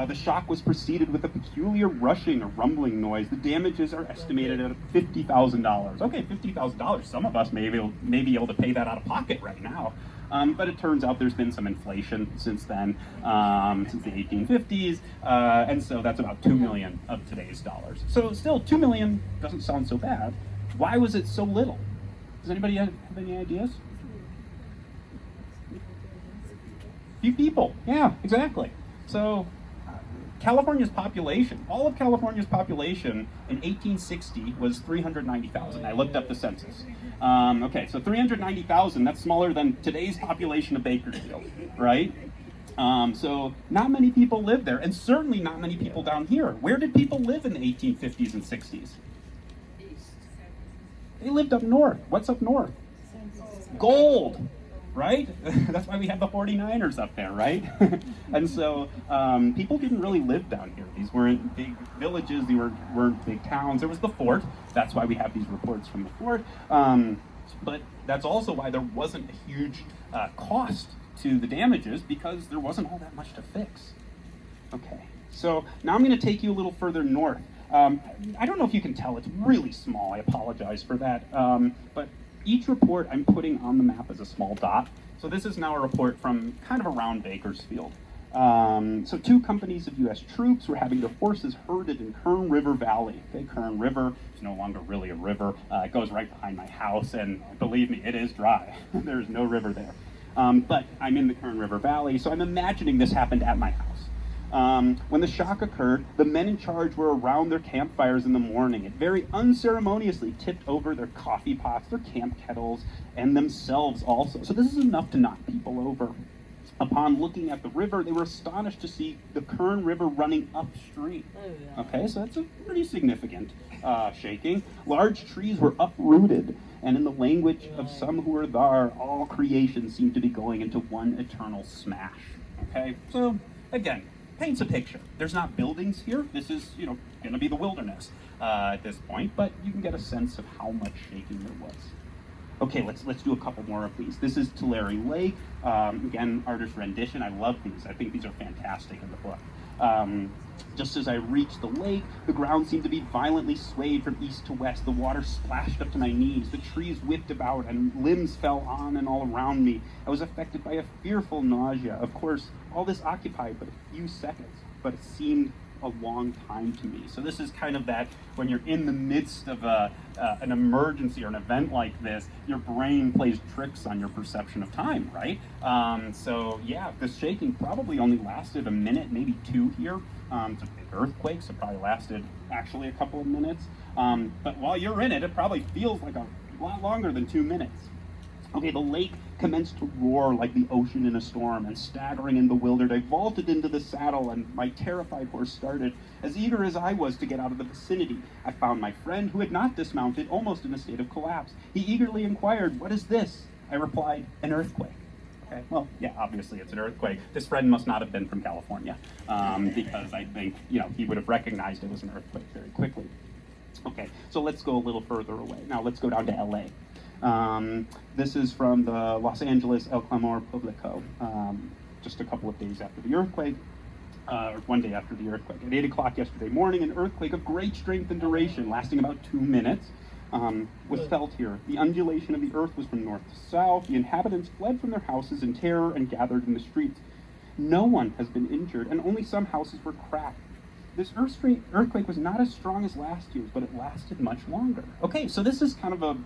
Speaker 4: The shock was preceded with a peculiar rushing or rumbling noise. The damages are estimated at $50,000. Okay, $50,000. Some of us may be able to pay that out of pocket right now. But it turns out there's been some inflation since then, since the 1850s, and so that's about 2 million of today's dollars. So still, 2 million doesn't sound so bad. Why was it so little? Does anybody have any ideas? Few people. Yeah, exactly. So California's population, all of California's population in 1860 was 390,000. I looked up the census. Okay, so 390,000, that's smaller than today's population of Bakersfield, right? So not many people live there, and certainly not many people down here. Where did people live in the 1850s and 60s? They lived up north. What's up north? Gold, right? That's why we have the 49ers up there, right? And so people didn't really live down here. These weren't big villages, they weren't big towns. There was the fort. That's why we have these reports from the fort. But that's also why there wasn't a huge cost to the damages, because there wasn't all that much to fix. Okay, so now I'm going to take you a little further north. I don't know if you can tell, it's really small, I apologize for that, but each report I'm putting on the map as a small dot. So this is now a report from kind of around Bakersfield. So 2 companies of U.S. troops were having their forces herded in Kern River Valley. Okay, Kern River is no longer really a river. It goes right behind my house, and believe me, it is dry. There's no river there. But I'm in the Kern River Valley, so I'm imagining this happened at my house. When the shock occurred, the men in charge were around their campfires in the morning and very unceremoniously tipped over their coffee pots, their camp kettles, and themselves also. So this is enough to knock people over. Upon looking at the river, they were astonished to see the Kern River running upstream. Okay, so that's a pretty significant shaking. Large trees were uprooted, and in the language of some who were there, all creation seemed to be going into one eternal smash. Okay, so again, paints a picture. There's not buildings here. This is, going to be the wilderness at this point, but you can get a sense of how much shaking there was. Okay, let's do a couple more of these. This is Tulare Lake. Again, artist rendition. I love these. I think these are fantastic in the book. Just as I reached the lake, the ground seemed to be violently swayed from east to west. The water splashed up to my knees. The trees whipped about, and limbs fell on and all around me. I was affected by a fearful nausea. Of course, all this occupied but a few seconds, but it seemed a long time to me. So this is kind of that, when you're in the midst of an emergency or an event like this, your brain plays tricks on your perception of time, right? So yeah, this shaking probably only lasted a minute, maybe 2 here. It's a big earthquake, so it probably lasted actually a couple of minutes. But while you're in it, it probably feels like a lot longer than 2 minutes. Okay, the lake commenced to roar like the ocean in a storm, and staggering and bewildered, I vaulted into the saddle, and my terrified horse started. As eager as I was to get out of the vicinity, I found my friend, who had not dismounted, almost in a state of collapse. He eagerly inquired, "What is this?" I replied, "An earthquake." Okay, well, yeah, obviously it's an earthquake. This friend must not have been from California, because I think, he would have recognized it was an earthquake very quickly. Okay, so let's go a little further away. Now let's go down to LA. This is from the Los Angeles El Clamor Publico, just a couple of days after the earthquake, or 1 day after the earthquake. At 8 o'clock yesterday morning, an earthquake of great strength and duration, lasting about 2 minutes, was felt here. The undulation of the earth was from north to south. The inhabitants fled from their houses in terror and gathered in the streets. No one has been injured, and only some houses were cracked. This earthquake was not as strong as last year's, but it lasted much longer. Okay, so this is kind of a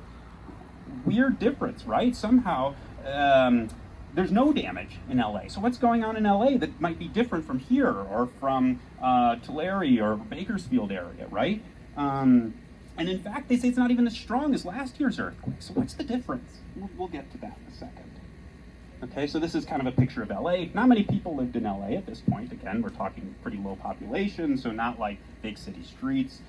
Speaker 4: weird difference, right? Somehow, there's no damage in LA. So what's going on in LA that might be different from here or from Tulare or Bakersfield area, right? And in fact, they say it's not even as strong as last year's earthquake. So what's the difference? We'll get to that in a second. Okay, so this is kind of a picture of LA. Not many people lived in LA at this point. Again, we're talking pretty low population, so not like big city streets.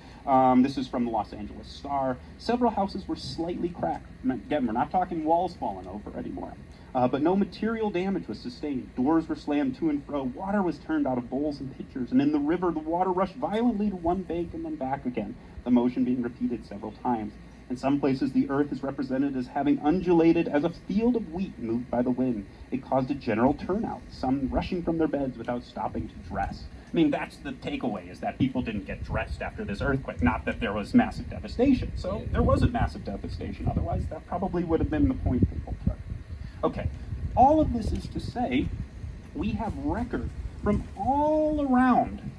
Speaker 4: This is from the Los Angeles Star. Several houses were slightly cracked. Again, we're not talking walls falling over anymore. But no material damage was sustained. Doors were slammed to and fro. Water was turned out of bowls and pitchers. And in the river, the water rushed violently to one bank and then back again, the motion being repeated several times. In some places, the earth is represented as having undulated as a field of wheat moved by the wind. It caused a general turnout, some rushing from their beds without stopping to dress. I mean, that's the takeaway, is that people didn't get dressed after this earthquake, not that there was massive devastation. So there wasn't massive devastation. Otherwise, that probably would have been the point people took. Okay, all of this is to say, we have record from all around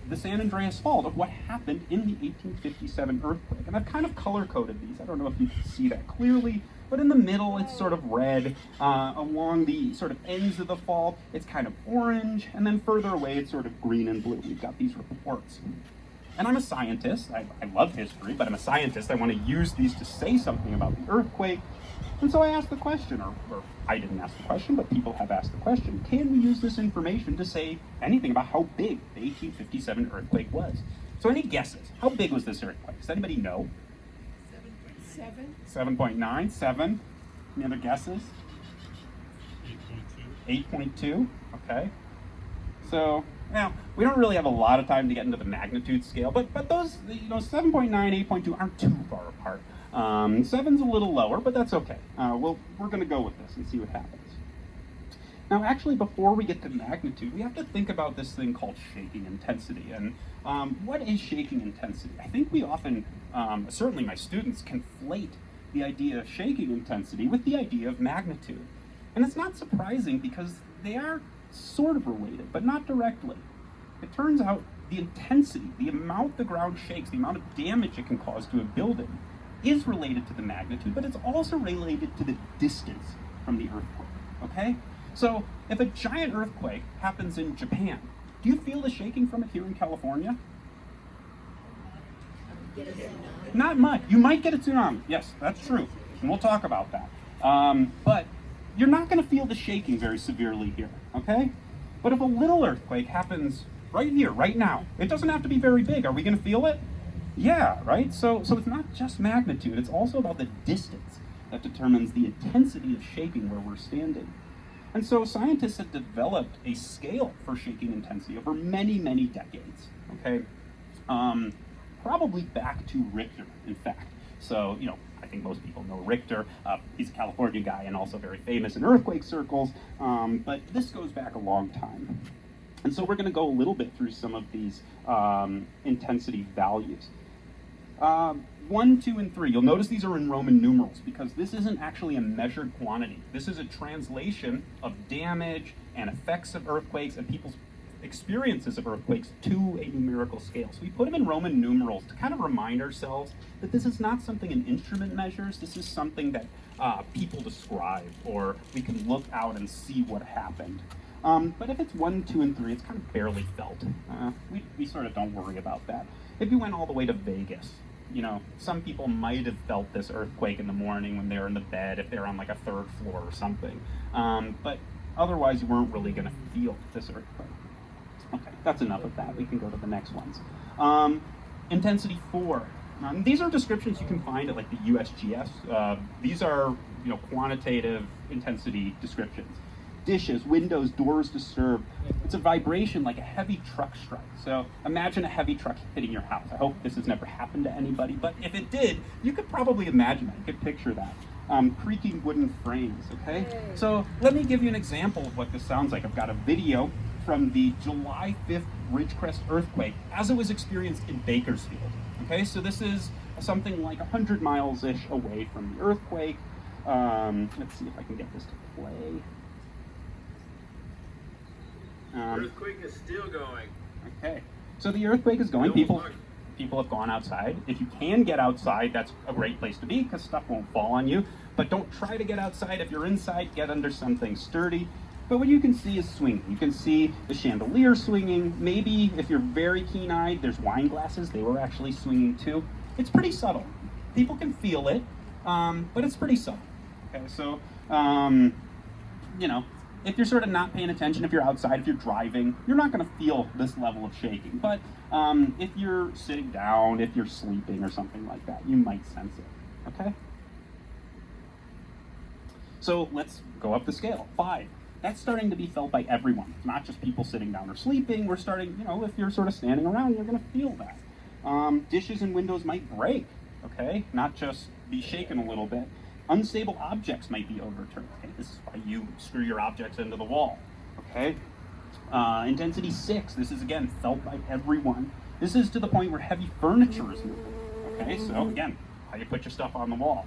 Speaker 4: the San Andreas Fault of what happened in the 1857 earthquake. And I've kind of color-coded these. I don't know if you can see that clearly, but in the middle it's sort of red. Along the sort of ends of the fault, it's kind of orange, and then further away it's sort of green and blue. We've got these reports. And I'm a scientist. I love history, but I'm a scientist. I want to use these to say something about the earthquake. And so I asked the question, or I didn't ask the question, but people have asked the question, can we use this information to say anything about how big the 1857 earthquake was? So any guesses? How big was this earthquake? Does anybody know?
Speaker 1: 7.
Speaker 4: 7.9, 7. Any other guesses? 8.2, okay. So, now, we don't really have a lot of time to get into the magnitude scale, but those, 7.9, 8.2 aren't too far apart. 7's a little lower, but that's okay. We're going to go with this and see what happens. Now, actually, before we get to magnitude, we have to think about this thing called shaking intensity. And what is shaking intensity? I think we often, certainly my students, conflate the idea of shaking intensity with the idea of magnitude. And it's not surprising because they are sort of related, but not directly. It turns out the intensity, the amount the ground shakes, the amount of damage it can cause to a building, is related to the magnitude, but it's also related to the distance from the earthquake, okay? So if a giant earthquake happens in Japan, do you feel the shaking from it here in California? Not much. You might get a tsunami. Yes, that's true. And we'll talk about that. But you're not going to feel the shaking very severely here, okay? But if a little earthquake happens right here, right now, it doesn't have to be very big. Are we going to feel it? Yeah, right? So it's not just magnitude. It's also about the distance that determines the intensity of shaking where we're standing. And so scientists have developed a scale for shaking intensity over many, many decades, okay? Probably back to Richter, in fact. So, I think most people know Richter. He's a California guy and also very famous in earthquake circles, but this goes back a long time. And so we're going to go a little bit through some of these intensity values. 1, 2, and 3. You'll notice these are in Roman numerals because this isn't actually a measured quantity. This is a translation of damage and effects of earthquakes and people's experiences of earthquakes to a numerical scale. So we put them in Roman numerals to kind of remind ourselves that this is not something an instrument measures. This is something that people describe, or we can look out and see what happened. But if it's 1, 2, and 3, it's kind of barely felt. We sort of don't worry about that. If you went all the way to Vegas, some people might have felt this earthquake in the morning when they were in the bed, if they're on like a 3rd floor or something. But otherwise, you weren't really going to feel this earthquake. Okay, that's enough of that. We can go to the next ones. Intensity 4. These are descriptions you can find at like the USGS. These are quantitative intensity descriptions. Dishes, windows, doors disturbed. It's a vibration like a heavy truck strike. So imagine a heavy truck hitting your house. I hope this has never happened to anybody, but if it did, you could probably imagine that. You could picture that. Creaking wooden frames, okay? So let me give you an example of what this sounds like. I've got a video from the July 5th Ridgecrest earthquake as it was experienced in Bakersfield. Okay, so this is a something like 100 miles-ish away from the earthquake. Let's see if I can get this to play.
Speaker 6: Earthquake is still going.
Speaker 4: Okay, so the earthquake is going. People have gone outside. If you can get outside, that's a great place to be because stuff won't fall on you. But don't try to get outside. If you're inside, get under something sturdy. But what you can see is swinging. You can see the chandelier swinging. Maybe if you're very keen-eyed, there's wine glasses. They were actually swinging too. It's pretty subtle. People can feel it, but it's pretty subtle. Okay, so you know, if you're sort of not paying attention, if you're outside, if you're driving, you're not going to feel this level of shaking. But if you're sitting down, if you're sleeping or something like that, you might sense it, okay? So let's go up the scale, 5. That's starting to be felt by everyone, not just people sitting down or sleeping. We're starting, you know, if you're sort of standing around, you're going to feel that. Dishes and windows might break, okay? Not just be shaken a little bit. Unstable objects might be overturned. Okay? This is why you screw your objects into the wall. Okay. Intensity 6. This is again felt by everyone. This is to the point where heavy furniture is moving. Okay. So again, how you put your stuff on the wall.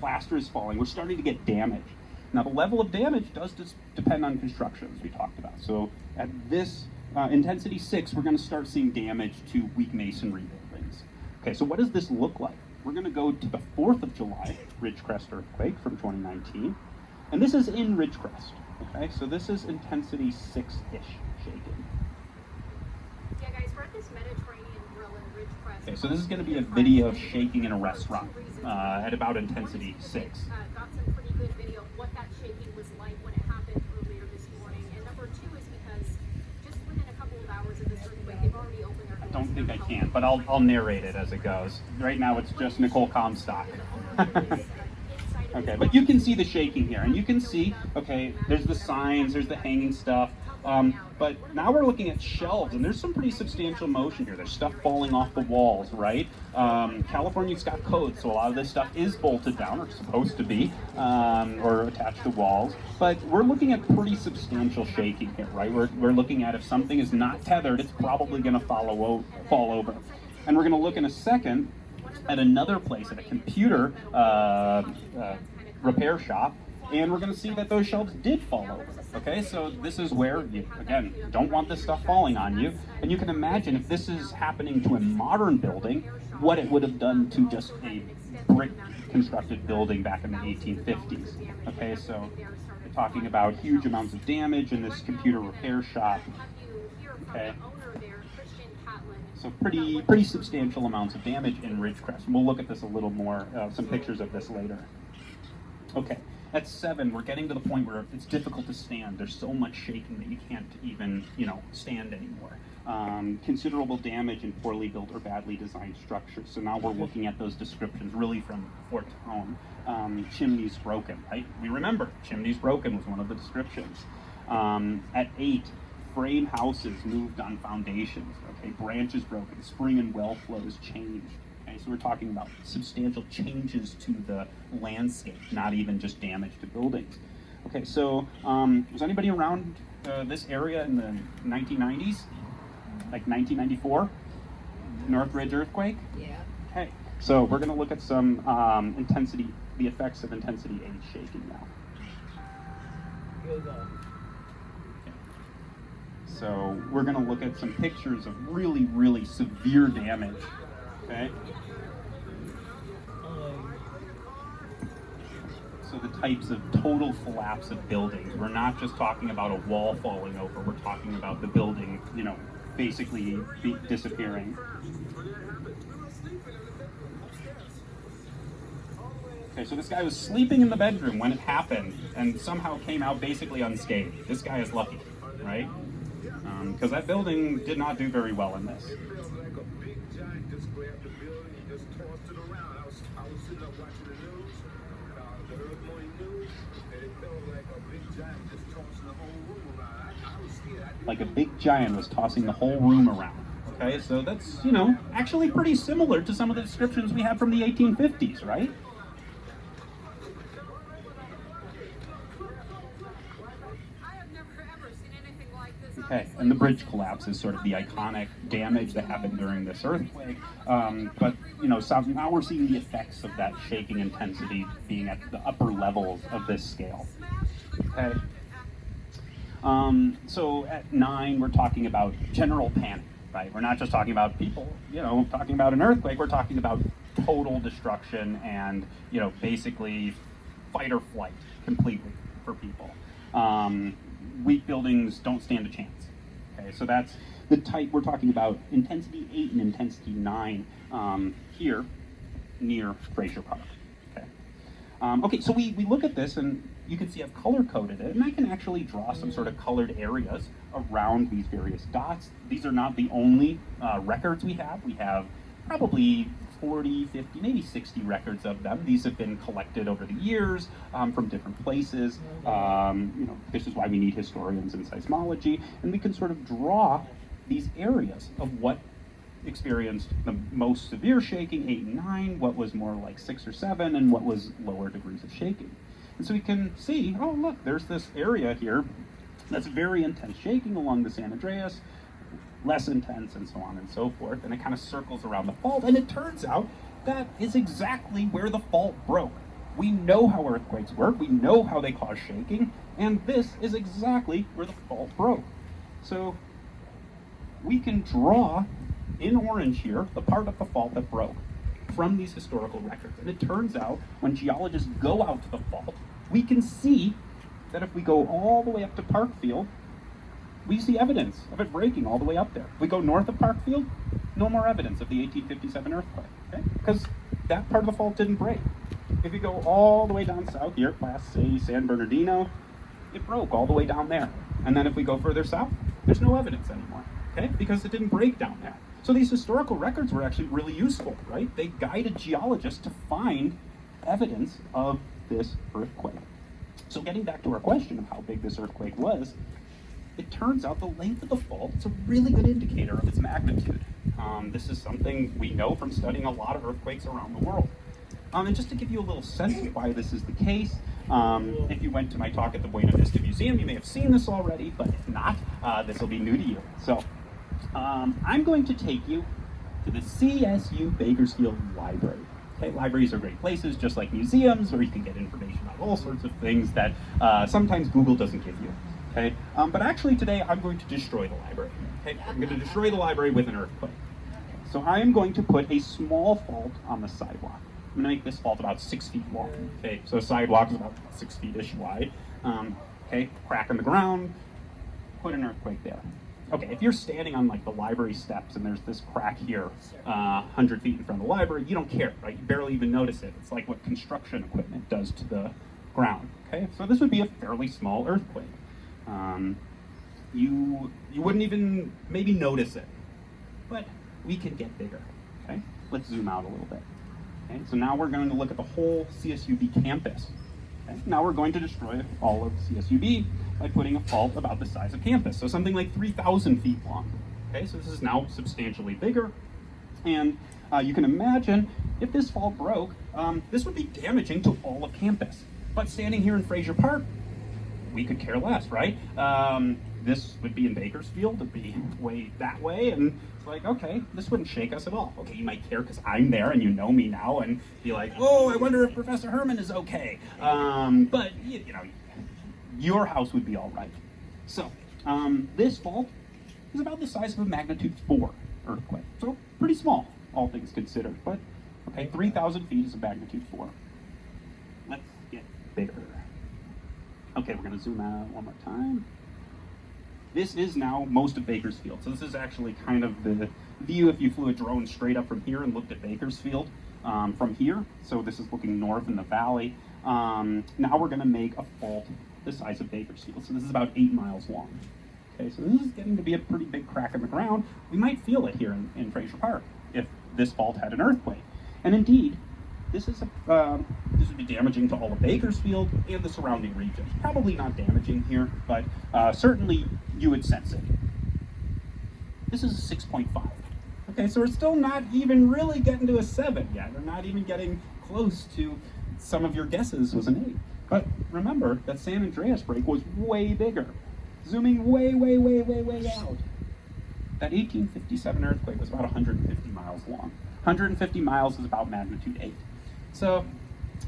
Speaker 4: Plaster is falling. We're starting to get damage. Now the level of damage does depend on construction, as we talked about. So at this intensity 6, we're going to start seeing damage to weak masonry buildings. Okay. So what does this look like? We're going to go to the 4th of July Ridgecrest earthquake from 2019. And this is in Ridgecrest. Okay, so this is intensity 6-ish shaking.
Speaker 7: Yeah, guys, we're at this Mediterranean grill in Ridgecrest.
Speaker 4: Okay, so this is going to be a video of shaking in a restaurant at about intensity 6.
Speaker 7: Got some pretty good video of what that shaking was like when it happened earlier this morning. And number 2 is because just within a couple of hours of this earthquake, they've already opened their doors.
Speaker 4: I don't think I can, but I'll narrate it as it goes. Right now it's just Nicole Comstock. Okay, but you can see the shaking here, and you can see, okay, there's the signs, there's the hanging stuff, but now we're looking at shelves, and there's some pretty substantial motion here. There's stuff falling off the walls, right? California's got codes, so a lot of this stuff is bolted down, or supposed to be, or attached to walls, but we're looking at pretty substantial shaking here, right? We're looking at if something is not tethered, it's probably going to fall over. And we're going to look in a second at another place, at a computer repair shop, and we're going to see that those shelves did fall over. Okay, so this is where you, again, don't want this stuff falling on you. And you can imagine if this is happening to a modern building, what it would have done to just a brick constructed building back in the 1850s. Okay, so we're talking about huge amounts of damage in this computer repair shop. Okay. So pretty substantial amounts of damage in Ridgecrest. We'll look at this a little more, some pictures of this later. Okay, at 7, we're getting to the point where it's difficult to stand. There's so much shaking that you can't even, stand anymore. Considerable damage in poorly built or badly designed structures. So now we're looking at those descriptions really from Fort Home. Chimneys broken, right? We remember, chimneys broken was one of the descriptions. At 8, frame houses moved on foundations, okay, branches broken, spring and well flows changed. Okay, so we're talking about substantial changes to the landscape, not even just damage to buildings. Okay, so was anybody around this area in the 1990s? Like 1994? Northridge earthquake?
Speaker 3: Yeah.
Speaker 4: Okay, so we're gonna look at some the effects of intensity 8 shaking now. So we're going to look at some pictures of really, really severe damage, okay? So the types of total collapse of buildings. We're not just talking about a wall falling over. We're talking about the building, basically disappearing. Okay, so this guy was sleeping in the bedroom when it happened and somehow came out basically unscathed. This guy is lucky, right? Because that building did not do very well in this. Like a big giant was tossing the whole room around. Okay, so that's, actually pretty similar to some of the descriptions we have from the 1850s, right? Okay, and the bridge collapse is sort of the iconic damage that happened during this earthquake. But so now we're seeing the effects of that shaking intensity being at the upper levels of this scale. Okay. So at 9, we're talking about general panic, right? We're not just talking about people, talking about an earthquake. We're talking about total destruction and, basically fight or flight completely for people. Weak buildings don't stand a chance. Okay, so that's the type we're talking about. Intensity 8 and intensity 9 here near Fraser Park. Okay. Okay, so we look at this and you can see I've color coded it, and I can actually draw some sort of colored areas around these various dots. These are not the only records we have. We have probably 40, 50, maybe 60 records of them. These have been collected over the years from different places. This is why we need historians in seismology, and we can sort of draw these areas of what experienced the most severe shaking, 8 and 9, what was more like 6 or 7, and what was lower degrees of shaking. And so we can see, oh look, there's this area here that's very intense shaking along the San Andreas, less intense, and so on and so forth, and it kind of circles around the fault, and it turns out that is exactly where the fault broke. We know how earthquakes work, we know how they cause shaking, and this is exactly where the fault broke. So we can draw in orange here the part of the fault that broke from these historical records. And it turns out when geologists go out to the fault, we can see that if we go all the way up to Parkfield, we see evidence of it breaking all the way up there. If we go north of Parkfield, no more evidence of the 1857 earthquake, okay? Because that part of the fault didn't break. If you go all the way down south here, Class A, San Bernardino, it broke all the way down there. And then if we go further south, there's no evidence anymore, okay? Because it didn't break down there. So these historical records were actually really useful, right? They guided geologists to find evidence of this earthquake. So getting back to our question of how big this earthquake was, it turns out the length of the fault is a really good indicator of its magnitude. This is something we know from studying a lot of earthquakes around the world. And just to give you a little sense of why this is the case, if you went to my talk at the Buena Vista Museum, you may have seen this already, but if not, this will be new to you. So I'm going to take you to the CSU Bakersfield Library. Okay, libraries are great places, just like museums, where you can get information about all sorts of things that sometimes Google doesn't give you. Okay, but actually today I'm going to destroy the library. Okay, I'm going to destroy the library with an earthquake. So I am going to put a small fault on the sidewalk. I'm going to make this fault about 6 feet long. Okay, so a sidewalk is about 6 feet-ish wide. Okay, crack in the ground, put an earthquake there. Okay, if you're standing on like the library steps and there's this crack here, 100 feet in front of the library, you don't care, right? You barely even notice it. It's like what construction equipment does to the ground. Okay, so this would be a fairly small earthquake. You wouldn't even maybe notice it, but we can get bigger. Okay, let's zoom out a little bit. Okay, so now we're going to look at the whole CSUB campus. Okay, now we're going to destroy all of CSUB by putting a fault about the size of campus, so something like 3,000 feet long. Okay, so this is now substantially bigger, and you can imagine if this fault broke, this would be damaging to all of campus. But standing here in Fraser Park, we could care less, right? This would be in Bakersfield, it'd be way that way, and it's like, okay, this wouldn't shake us at all. Okay, you might care because I'm there and you know me now, and be like, oh, I wonder if Professor Herman is okay. But, you know, your house would be all right. So, this fault is about the size of a magnitude 4 earthquake. So, pretty small, all things considered. But, okay, 3,000 feet is a magnitude 4. Let's get bigger. Okay, we're going to zoom out one more time. This is now most of Bakersfield. So this is actually kind of the view if you flew a drone straight up from here and looked at Bakersfield from here. So this is looking north in the valley. Now we're going to make a fault the size of Bakersfield. So this is about 8 miles long. Okay, so this is getting to be a pretty big crack in the ground. We might feel it here in Fraser Park if this fault had an earthquake. And indeed, this would be damaging to all of Bakersfield and the surrounding regions. Probably not damaging here, but certainly you would sense it. This is a 6.5. Okay, so we're still not even really getting to a 7 yet. We're not even getting close to some of your guesses was an 8. But remember that San Andreas break was way bigger. zooming way, way, way, way, way out, that 1857 earthquake was about 150 miles long. 150 miles is about magnitude 8. So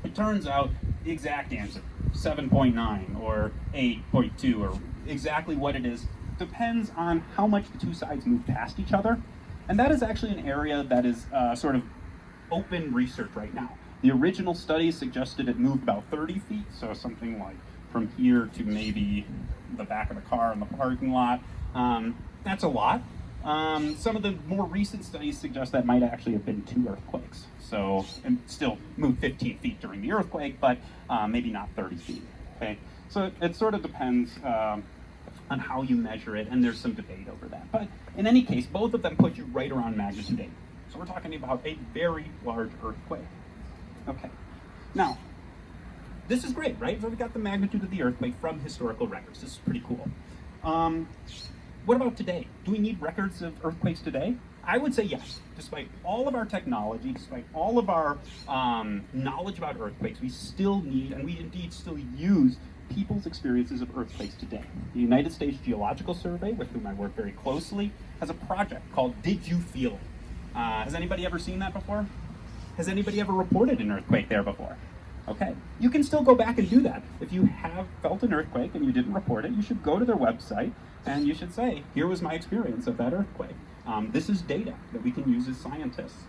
Speaker 4: it turns out the exact answer, 7.9 or 8.2 or exactly what it is, depends on how much the two sides move past each other. And that is actually an area that is sort of open research right now. The original study suggested it moved about 30 feet, so something like from here to maybe the back of the car in the parking lot. That's a lot. Some of the more recent studies suggest that might actually have been 2 earthquakes. So, and still moved 15 feet during the earthquake, but maybe not 30 feet. Okay, so it sort of depends on how you measure it, and there's some debate over that. But in any case, both of them put you right around magnitude 8. So we're talking about a very large earthquake. Okay, now, this is great, right? So we got the magnitude of the earthquake from historical records. This is pretty cool. What about today? Do we need records of earthquakes today? I would say yes. Despite all of our technology, despite all of our knowledge about earthquakes, we still need, and we indeed still use, people's experiences of earthquakes today. The United States Geological Survey, with whom I work very closely, has a project called Did You Feel It? Has anybody ever seen that before? Has anybody ever reported an earthquake there before? Okay, you can still go back and do that. If you have felt an earthquake and you didn't report it, you should go to their website and you should say, here was my experience of that earthquake. This is data that we can use as scientists.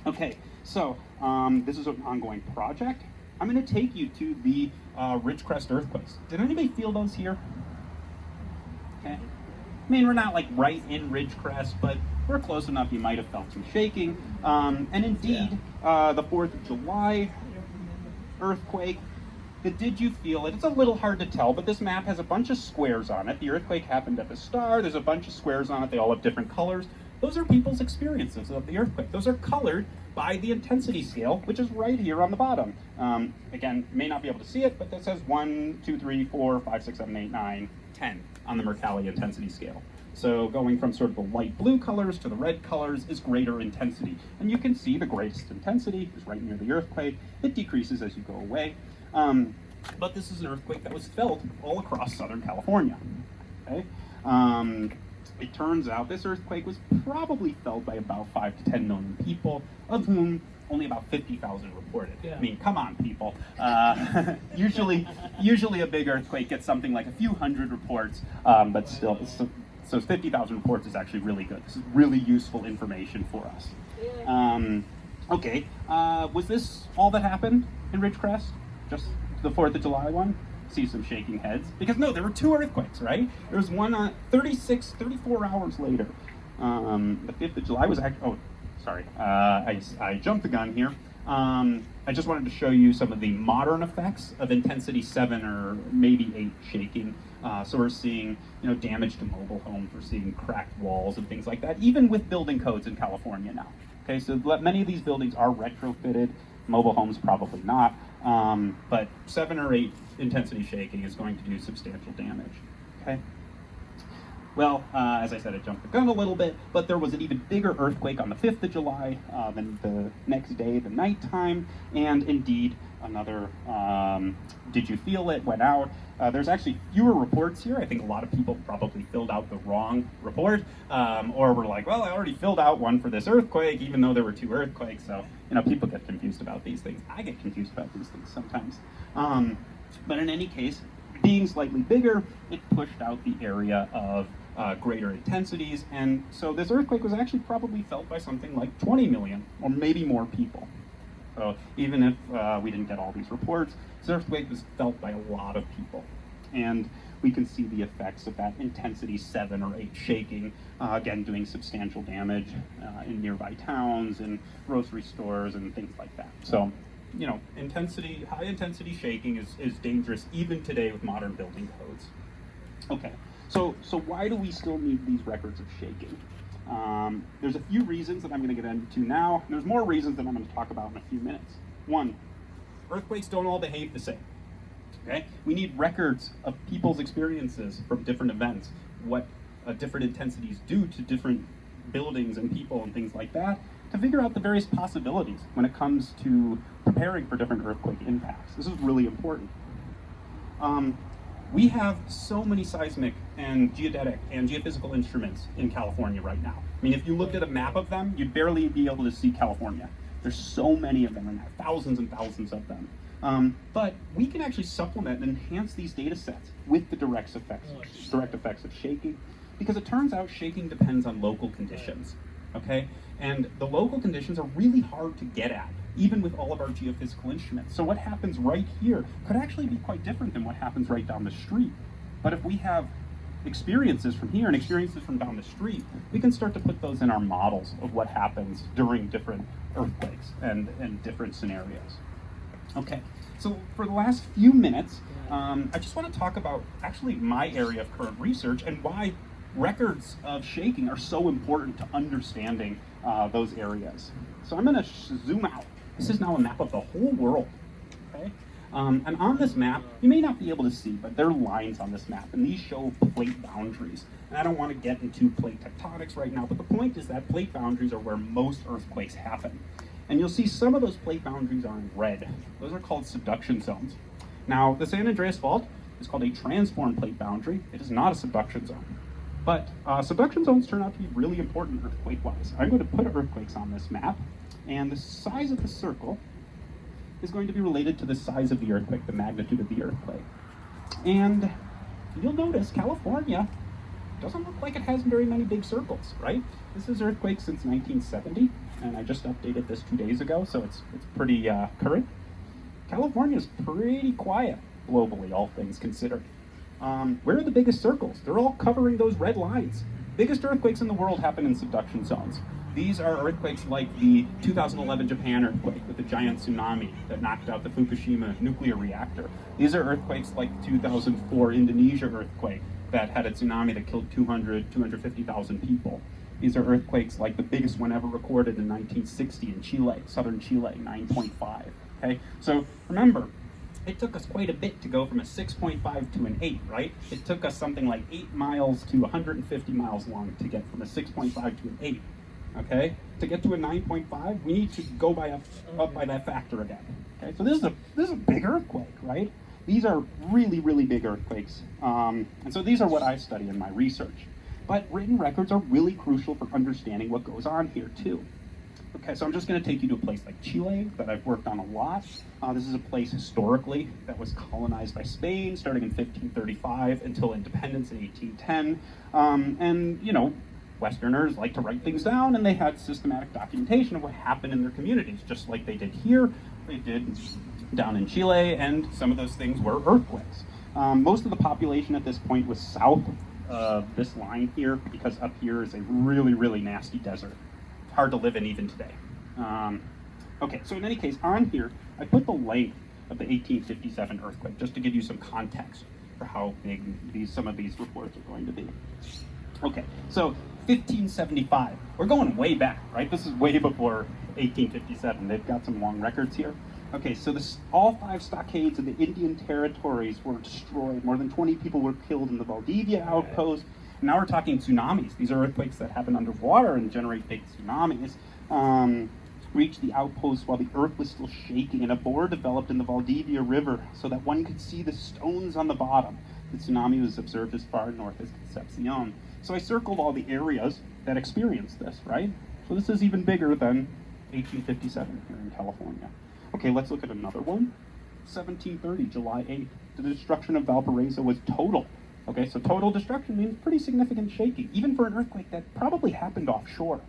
Speaker 4: Okay, so this is an ongoing project. I'm going to take you to the Ridgecrest earthquakes. Did anybody feel those here? Okay. I mean, we're not like right in Ridgecrest, but we're close enough. You might have felt some shaking. And indeed, the 4th of July earthquake, did you feel it? It's a little hard to tell, but this map has a bunch of squares on it. The earthquake happened at the start. There's a bunch of squares on it. They all have different colors. Those are people's experiences of the earthquake. Those are colored by the intensity scale, which is right here on the bottom. Again, you may not be able to see it, but that says 1, 2, 3, 4, 5, 6, 7, 8, 9, 10 on the Mercalli intensity scale. So going from sort of the light blue colors to the red colors is greater intensity. And you can see the greatest intensity is right near the earthquake. It decreases as you go away. But this is an earthquake that was felt all across Southern California. Okay? It turns out this earthquake was probably felt by about 5 to 10 million people, of whom only about 50,000 reported. Yeah. I mean, come on, people. Usually a big earthquake gets something like a few hundred reports, but still, so 50,000 reports is actually really good. This is really useful information for us. Okay, was this all that happened in Ridgecrest? Just the 4th of July one? See some shaking heads. Because no, there were 2 earthquakes, right? There was one on 34 hours later. The 5th of July was actually, oh, sorry, I jumped the gun here. I just wanted to show you some of the modern effects of intensity 7 or maybe 8 shaking. So we're seeing, damage to mobile homes. We're seeing cracked walls and things like that, even with building codes in California now. Okay, so many of these buildings are retrofitted. Mobile homes probably not. But 7 or 8 intensity shaking is going to do substantial damage. Okay. Well, as I said, I jumped the gun a little bit, but there was an even bigger earthquake on the 5th of July than the next day, the nighttime, and indeed another Did You Feel It went out. There's actually fewer reports here. I think a lot of people probably filled out the wrong report, or were like, well, I already filled out one for this earthquake, even though there were 2 earthquakes. So, people get confused about these things. I get confused about these things sometimes. But in any case, being slightly bigger, it pushed out the area of greater intensities, and so this earthquake was actually probably felt by something like 20 million, or maybe more people. So even if we didn't get all these reports, this earthquake was felt by a lot of people. And we can see the effects of that intensity 7 or 8 shaking, again doing substantial damage in nearby towns and grocery stores and things like that. So, high intensity shaking is dangerous even today with modern building codes. Okay, so why do we still need these records of shaking? There's a few reasons that I'm going to get into now, and there's more reasons that I'm going to talk about in a few minutes. 1, earthquakes don't all behave the same. Okay? We need records of people's experiences from different events, what different intensities do to different buildings and people and things like that, to figure out the various possibilities when it comes to preparing for different earthquake impacts. This is really important. We have so many seismic and geodetic and geophysical instruments in California right now. I mean, if you looked at a map of them, you'd barely be able to see California. There's so many of them right now, thousands and thousands of them. But we can actually supplement and enhance these data sets with the direct effects of shaking, because it turns out shaking depends on local conditions, okay? And the local conditions are really hard to get at, even with all of our geophysical instruments. So what happens right here could actually be quite different than what happens right down the street. But if we have experiences from here and experiences from down the street, we can start to put those in our models of what happens during different earthquakes and different scenarios. Okay, so for the last few minutes, I just want to talk about actually my area of current research and why records of shaking are so important to understanding those areas. So I'm going to zoom out. This is now a map of the whole world, okay? And on this map, you may not be able to see, but there are lines on this map, and these show plate boundaries. And I don't want to get into plate tectonics right now, but the point is that plate boundaries are where most earthquakes happen. And you'll see some of those plate boundaries are in red. Those are called subduction zones. Now, the San Andreas Fault is called a transform plate boundary. It is not a subduction zone. But subduction zones turn out to be really important earthquake-wise. I'm going to put earthquakes on this map, and the size of the circle is going to be related to the size of the earthquake, the magnitude of the earthquake. And you'll notice California doesn't look like it has very many big circles, right? This is earthquake since 1970, and I just updated this 2 days ago, so it's pretty current. California's pretty quiet globally, all things considered. Where are the biggest circles? They're all covering those red lines. Biggest earthquakes in the world happen in subduction zones. These are earthquakes like the 2011 Japan earthquake with the giant tsunami that knocked out the Fukushima nuclear reactor. These are earthquakes like the 2004 Indonesia earthquake that had a tsunami that killed 250,000 people. These are earthquakes like the biggest one ever recorded in 1960 in Chile, southern Chile, 9.5. Okay, so remember, it took us quite a bit to go from a 6.5 to an 8, right? It took us something like 8 miles to 150 miles long to get from a 6.5 to an 8. Okay, to get to a 9.5, we need to go up by that factor again. Okay, so this is a big earthquake, right? These are really, really big earthquakes, and so these are what I study in my research. But written records are really crucial for understanding what goes on here too. Okay, so I'm just going to take you to a place like Chile that I've worked on a lot. This is a place historically that was colonized by Spain starting in 1535 until independence in 1810, and you know, Westerners like to write things down, and they had systematic documentation of what happened in their communities, just like they did here, they did down in Chile, and some of those things were earthquakes. Most of the population at this point was south of this line here, because up here is a really, really nasty desert. It's hard to live in even today. Okay, so in any case, on here, I put the length of the 1857 earthquake, just to give you some context for how big some of these reports are going to be. Okay, so 1575. We're going way back, right? This is way before 1857. They've got some long records here. Okay, so all 5 stockades of the Indian territories were destroyed. More than 20 people were killed in the Valdivia outpost. Now we're talking tsunamis. These are earthquakes that happen underwater and generate big tsunamis. Reached the outpost while the earth was still shaking, and a bore developed in the Valdivia River so that one could see the stones on the bottom. The tsunami was observed as far north as Concepcion. So I circled all the areas that experienced this, right? So this is even bigger than 1857 here in California. Okay, let's look at another one. 1730, July 8th. The destruction of Valparaiso was total. Okay, so total destruction means pretty significant shaking, even for an earthquake that probably happened offshore,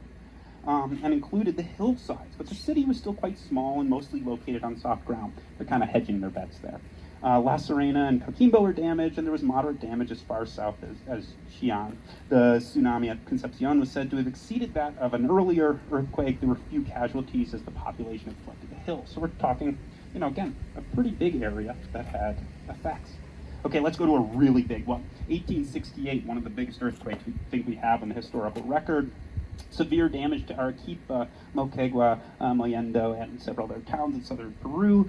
Speaker 4: and included the hillsides. But the city was still quite small and mostly located on soft ground. They're kind of hedging their bets there. La Serena and Coquimbo were damaged, and there was moderate damage as far south as Xi'an. The tsunami at Concepcion was said to have exceeded that of an earlier earthquake. There were few casualties as the population had fled to the hills. So we're talking, you know, again, a pretty big area that had effects. Okay, let's go to a really big one. 1868, one of the biggest earthquakes we think we have in the historical record. Severe damage to Arequipa, Moquegua, Mollendo, and several other towns in southern Peru,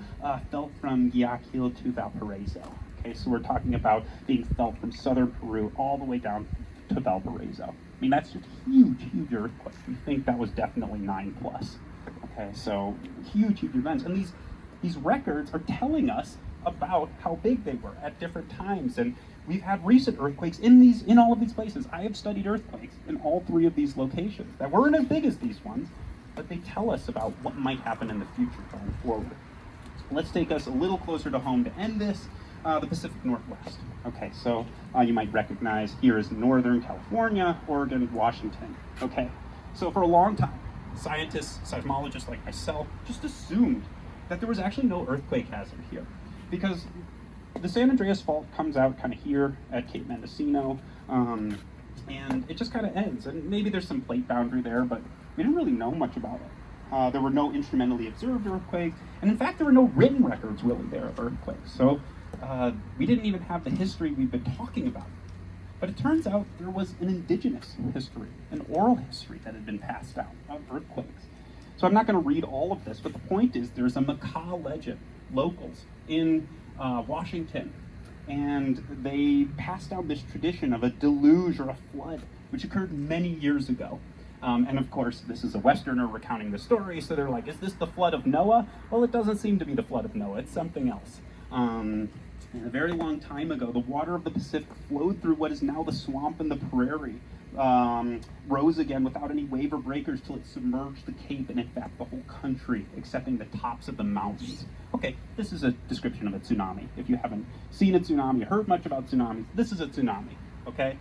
Speaker 4: felt from Guayaquil to Valparaiso. Okay, so we're talking about being felt from southern Peru all the way down to Valparaiso. I mean, that's just huge, huge earthquake. We think that was definitely 9+. Okay, so huge, huge events. And these records are telling us about how big they were at different times. And we've had recent earthquakes in all of these places. I have studied earthquakes in all 3 of these locations that weren't as big as these ones, but they tell us about what might happen in the future going forward. Let's take us a little closer to home to end this, the Pacific Northwest. Okay, so you might recognize here is Northern California, Oregon, Washington. Okay, so for a long time, scientists, seismologists like myself, just assumed that there was actually no earthquake hazard here, because the San Andreas Fault comes out kind of here at Cape Mendocino, and it just kind of ends. And maybe there's some plate boundary there, but we didn't really know much about it. There were no instrumentally observed earthquakes, and in fact, there were no written records really there of earthquakes. So we didn't even have the history we've been talking about. But it turns out there was an indigenous history, an oral history that had been passed down of earthquakes. So I'm not going to read all of this, but the point is there's a macaw legend, locals in Washington, and they passed down this tradition of a deluge or a flood, which occurred many years ago. And of course, this is a Westerner recounting the story, so they're like, is this the flood of Noah? Well, it doesn't seem to be the flood of Noah, it's something else. A very long time ago, the water of the Pacific flowed through what is now the swamp and the prairie, rose again without any wave or breakers till it submerged the Cape and in fact the whole country, excepting the tops of the mountains. Okay, this is a description of a tsunami. If you haven't seen a tsunami, heard much about tsunamis, this is a tsunami, okay?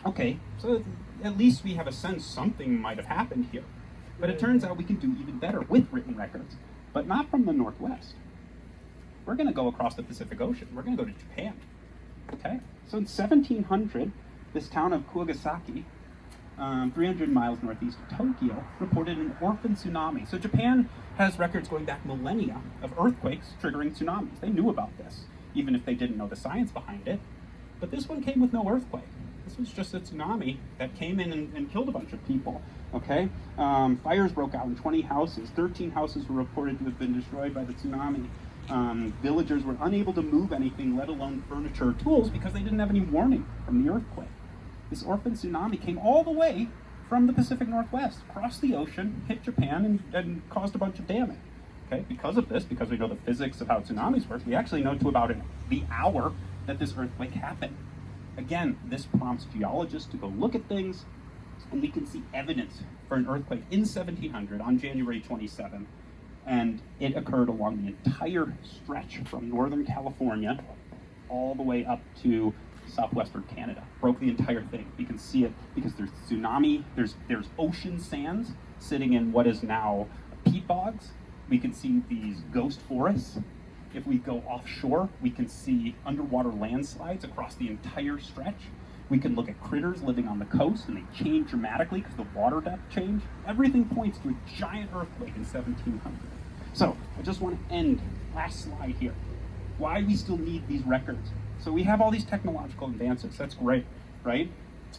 Speaker 4: Okay, so at least we have a sense something might have happened here. But it turns out we can do even better with written records, but not from the Northwest. We're going to go across the Pacific Ocean. We're going to go to Japan. Okay? So in 1700, this town of Kuagasaki, 300 miles northeast of Tokyo, reported an orphan tsunami. So Japan has records going back millennia of earthquakes triggering tsunamis. They knew about this, even if they didn't know the science behind it. But this one came with no earthquake. This was just a tsunami that came in and killed a bunch of people. Okay? Fires broke out in 20 houses. 13 houses were reported to have been destroyed by the tsunami. Villagers were unable to move anything, let alone furniture or tools, because they didn't have any warning from the earthquake. This orphan tsunami came all the way from the Pacific Northwest, crossed the ocean, hit Japan, and caused a bunch of damage. Okay, because of this, because we know the physics of how tsunamis work, we actually know to about the hour that this earthquake happened. Again, this prompts geologists to go look at things, and we can see evidence for an earthquake in 1700 on January 27th. And it occurred along the entire stretch from Northern California all the way up to southwestern Canada. Broke the entire thing. You can see it because there's tsunami, there's ocean sands sitting in what is now peat bogs. We can see these ghost forests. If we go offshore, we can see underwater landslides across the entire stretch. We can look at critters living on the coast, and they change dramatically because the water depth changed. Everything points to a giant earthquake in 1700. So, I just want to end, last slide here, why we still need these records. So we have all these technological advances, that's great, right?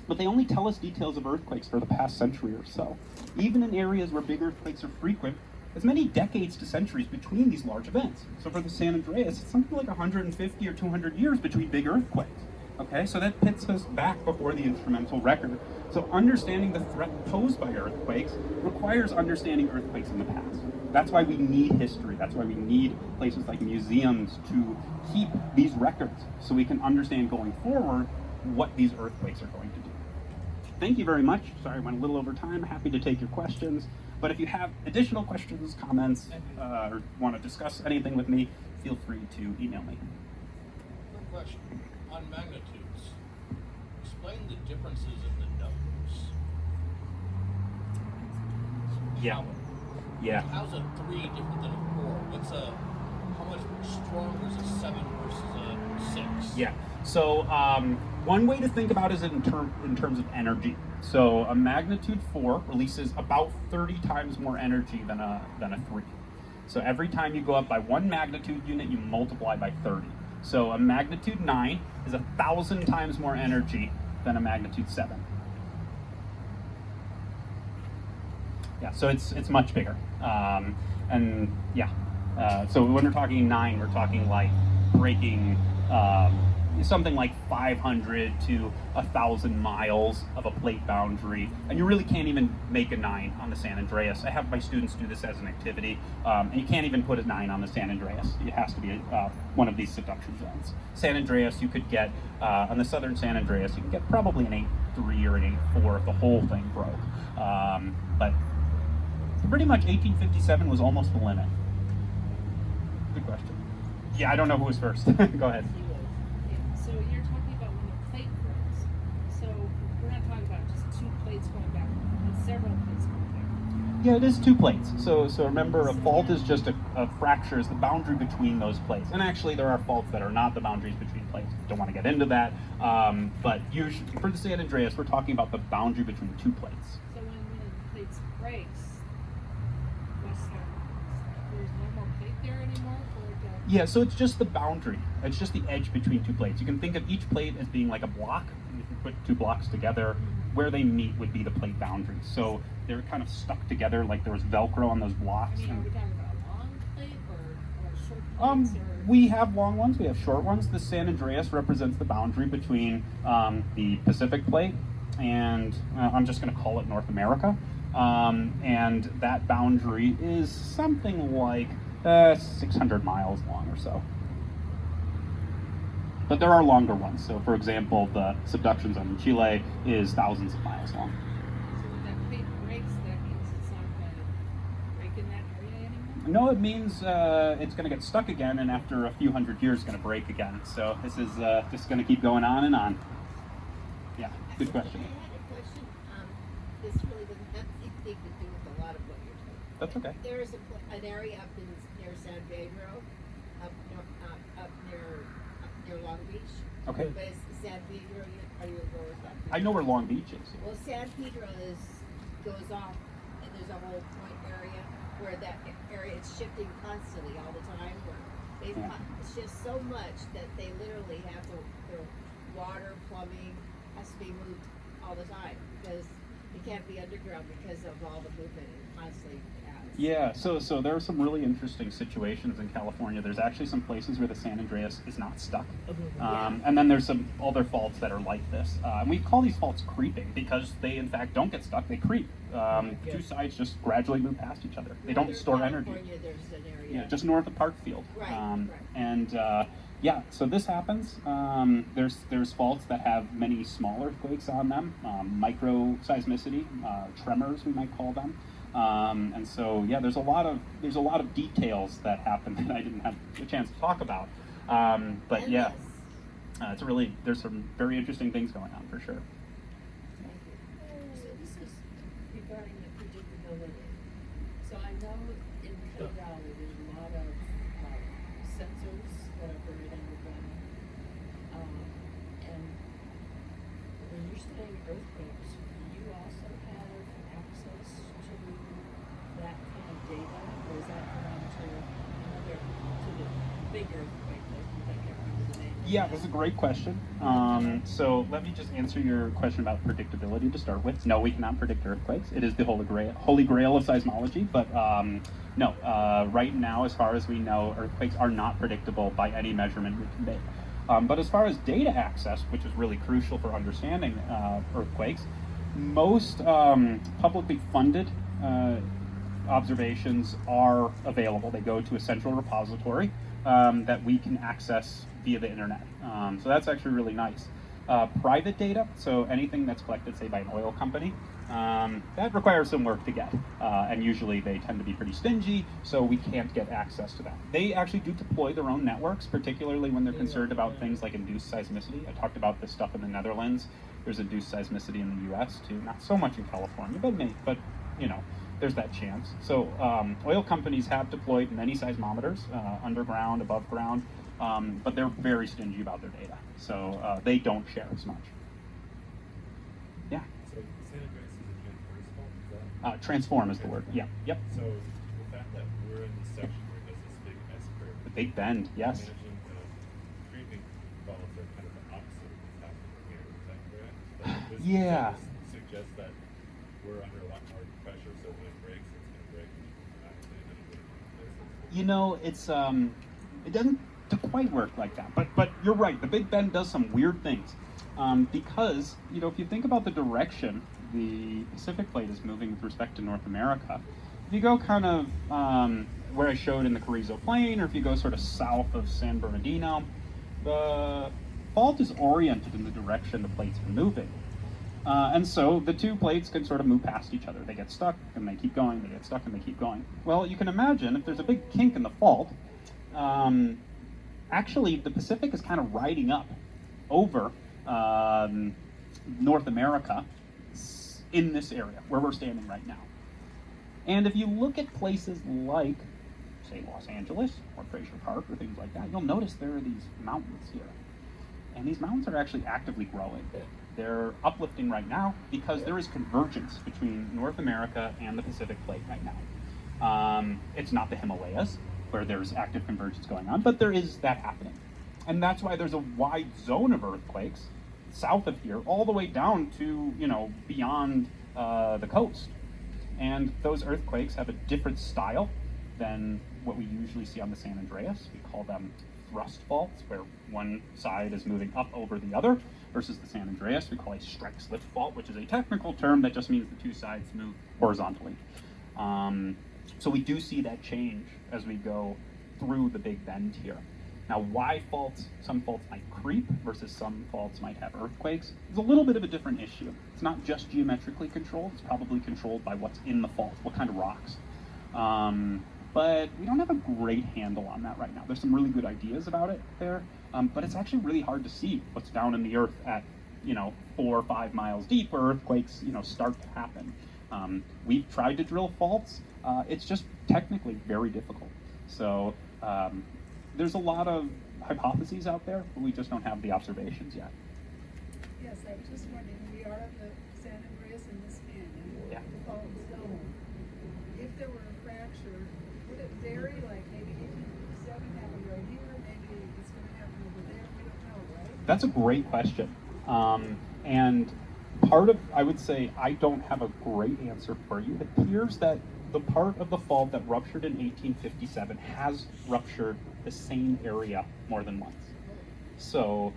Speaker 4: But they only tell us details of earthquakes for the past century or so. Even in areas where big earthquakes are frequent, there's many decades to centuries between these large events. So for the San Andreas, it's something like 150 or 200 years between big earthquakes. Okay, so that pits us back before the instrumental record. So understanding the threat posed by earthquakes requires understanding earthquakes in the past. That's why we need history. That's why we need places like museums to keep these records so we can understand going forward what these earthquakes are going to do. Thank you very much. Sorry, I went a little over time. Happy to take your questions. But if you have additional questions, comments, or want to discuss anything with me, feel free to email me.
Speaker 8: Quick question. On magnitudes, explain the differences in the numbers.
Speaker 4: Yeah. Yeah.
Speaker 8: How's a 3 different than a 4? How much stronger is a 7 versus a 6?
Speaker 4: Yeah. So one way to think about it is in terms of energy. So a magnitude 4 releases about 30 times more energy than a 3. So every time you go up by 1 magnitude unit, you multiply by 30. So a magnitude 9 is 1,000 times more energy than a magnitude 7. Yeah, so it's much bigger. And yeah, so when we're talking 9, we're talking like breaking something like 500 to 1,000 miles of a plate boundary, and you really can't even make a 9 on the San Andreas. I have my students do this as an activity, and you can't even put a 9 on the San Andreas. It has to be one of these subduction zones. San Andreas, you could get, on the southern San Andreas, you can get probably an 8.3 or an 8.4 if the whole thing broke. But pretty much 1857 was almost the limit. Good question. Yeah, I don't know who was first. Go ahead.
Speaker 5: So you're talking about when the plate breaks. So we're not talking about just 2 plates going back, it's several plates going back.
Speaker 4: Yeah, it is 2 plates. So remember, a fault is just a fracture, is the boundary between those plates. And actually, there are faults that are not the boundaries between plates. Don't want to get into that. But usually, for the San Andreas, we're talking about the boundary between 2 plates.
Speaker 5: So when one of the plates breaks, there's no more plate there anymore?
Speaker 4: Yeah, so it's just the boundary. It's just the edge between 2 plates. You can think of each plate as being like a block. If you put 2 blocks together, where they meet would be the plate boundary. So they're kind of stuck together like there was Velcro on those blocks.
Speaker 5: I mean, are we talking about a long plate or short plates?
Speaker 4: We have long ones, we have short ones. The San Andreas represents the boundary between the Pacific plate and I'm just going to call it North America. And that boundary is something like 600 miles long or so. But there are longer ones. So for example, the subduction zone in Chile is thousands of miles long.
Speaker 5: So when that plate breaks, that means it's not going to break in that area anymore?
Speaker 4: No, it means it's going to get stuck again, and after a few hundred years, it's going to break again. So this is just going to keep going on and on. Yeah, good question.
Speaker 3: I had a question. This really doesn't have anything to do with a lot of what you're talking about.
Speaker 4: That's okay.
Speaker 3: There is an area up near San Pedro, up near Long Beach.
Speaker 4: Okay.
Speaker 3: But it's San Pedro. Are you aware of that?
Speaker 4: I know where Long Beach is.
Speaker 3: Well, San Pedro goes off, and there's a whole point area where that area is shifting constantly all the time. Where it's just so much that they literally have their water, plumbing has to be moved all the time because it can't be underground because of all the movement and constantly.
Speaker 4: Yeah, so there are some really interesting situations in California. There's actually some places where the San Andreas is not stuck. And then there's some other faults that are like this. And we call these faults creeping because they, in fact, don't get stuck, they creep. 2 sides just gradually move past each other. They don't store energy.
Speaker 3: There's an area.
Speaker 4: Yeah, just north of Parkfield.
Speaker 3: Right.
Speaker 4: And yeah, so this happens. There's faults that have many smaller quakes on them, micro seismicity, tremors we might call them. And so yeah, there's a lot of details that happen that I didn't have a chance to talk about. But yeah, there's some very interesting things going on for sure.
Speaker 5: So this is regarding the predictability. So I know in Kern Valley there's a lot of sensors that are buried underground. And when you're studying earthquakes, do you also have access to that kind of data, or is that belong to the big earthquake that I can't remember the name?
Speaker 4: Yeah, that's a great question. So let me just answer your question about predictability to start with. No, we cannot predict earthquakes. It is the holy grail of seismology, but no. Right now, as far as we know, earthquakes are not predictable by any measurement we can make. But as far as data access, which is really crucial for understanding earthquakes, most publicly funded observations are available. They go to a central repository that we can access via the internet. So that's actually really nice. Private data, so anything that's collected, say, by an oil company, that requires some work to get. And usually they tend to be pretty stingy, so we can't get access to that. They actually do deploy their own networks, particularly when they're concerned about things like induced seismicity. I talked about this stuff in the Netherlands. There's induced seismicity in the US too, not so much in California, but you know, there's that chance. So oil companies have deployed many seismometers, underground, above ground, but they're very stingy about their data. So they don't share as much. Yeah.
Speaker 9: So San Andreas is a transverse fault, is that?
Speaker 4: Transform is the word. Yeah. Yep.
Speaker 9: So the fact that we're in the section where there's this big S curve.
Speaker 4: The Big Bend. Yes.
Speaker 9: I imagine the creeping faults are kind of the opposite of what's happening here. Is that correct? Like, this
Speaker 4: Yeah.
Speaker 9: suggests that we're under a lot more pressure, so when it breaks, it's going to break actually in a good place.
Speaker 4: You know, it's it doesn't to quite work like that. But you're right, the Big Bend does some weird things. Because, if you think about the direction the Pacific Plate is moving with respect to North America, if you go kind of where I showed in the Carrizo Plain, or if you go sort of south of San Bernardino, the fault is oriented in the direction the plates are moving. And so the two plates can sort of move past each other. They get stuck and they keep going, they get stuck and they keep going. Well, you can imagine if there's a big kink in the fault, actually the Pacific is kind of riding up over North America in this area where we're standing right now. And if you look at places like, say, Los Angeles or Fraser Park or things like that, you'll notice there are these mountains here. And these mountains are actually actively growing. They're uplifting right now because there is convergence between North America and the Pacific Plate right now. It's not the Himalayas where there's active convergence going on, but there is that happening. And that's why there's a wide zone of earthquakes south of here, all the way down to, beyond the coast. And those earthquakes have a different style than what we usually see on the San Andreas. We call them thrust faults, where one side is moving up over the other, versus the San Andreas we call a strike-slip fault, which is a technical term that just means the two sides move horizontally. So we do see that change as we go through the Big Bend here. Now, why some faults might creep versus some faults might have earthquakes is a little bit of a different issue. It's not just geometrically controlled, it's probably controlled by what's in the fault, what kind of rocks. But we don't have a great handle on that right now. There's some really good ideas about it there, but it's actually really hard to see what's down in the earth at 4 or 5 miles deep where earthquakes start to happen. We've tried to drill faults. It's just technically very difficult. So there's a lot of hypotheses out there, but we just don't have the observations yet.
Speaker 1: Yes, I was just wondering, we are in the San Andreas and this canyon,
Speaker 4: Yeah.
Speaker 1: the fault zone. If there were a fracture, would it vary? Like maybe 1857 happened right here, maybe it's going to happen over there. We don't know, right?
Speaker 4: That's a great question. And I would say I don't have a great answer for you. It appears that the part of the fault that ruptured in 1857 has ruptured the same area more than once. So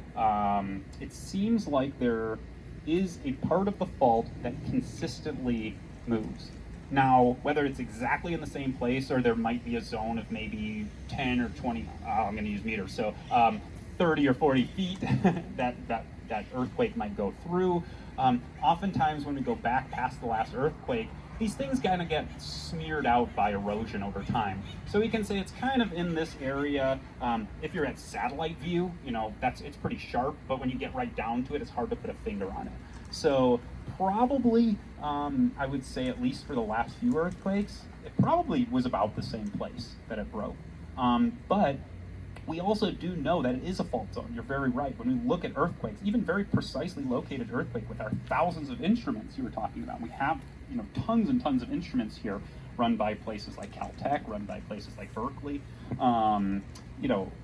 Speaker 4: it seems like there is a part of the fault that consistently moves. Now, whether it's exactly in the same place or there might be a zone of maybe 10 or 20, I'm going to use meters, so 30 or 40 feet that earthquake might go through. Oftentimes when we go back past the last earthquake, these things kind of get smeared out by erosion over time. So we can say it's kind of in this area. If you're at satellite view, it's pretty sharp, but when you get right down to it, it's hard to put a finger on it. So probably, I would say at least for the last few earthquakes, it probably was about the same place that it broke. But we also do know that it is a fault zone. You're very right. When we look at earthquakes, even very precisely located earthquake with our thousands of instruments you were talking about, we have tons and tons of instruments here run by places like Caltech, run by places like Berkeley.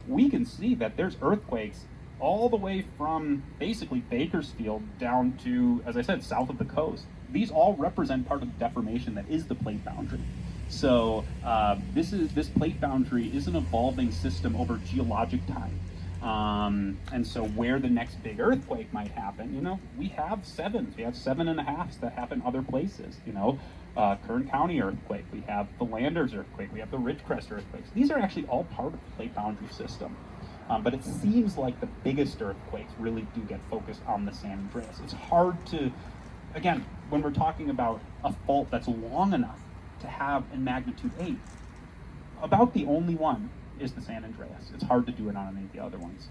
Speaker 4: We can see that there's earthquakes all the way from basically Bakersfield down to, as I said, south of the coast. These all represent part of the deformation that is the plate boundary. So this plate boundary is an evolving system over geologic time. And so where the next big earthquake might happen, we have 7s, we have 7.5s that happen other places, Kern County earthquake, we have the Landers earthquake, we have the Ridgecrest earthquakes. These are actually all part of the plate boundary system. But it seems like the biggest earthquakes really do get focused on the San Andreas. It's hard to, again, when we're talking about a fault that's long enough to have a magnitude 8, about the only one is the San Andreas. It's hard to do it on any of the other ones.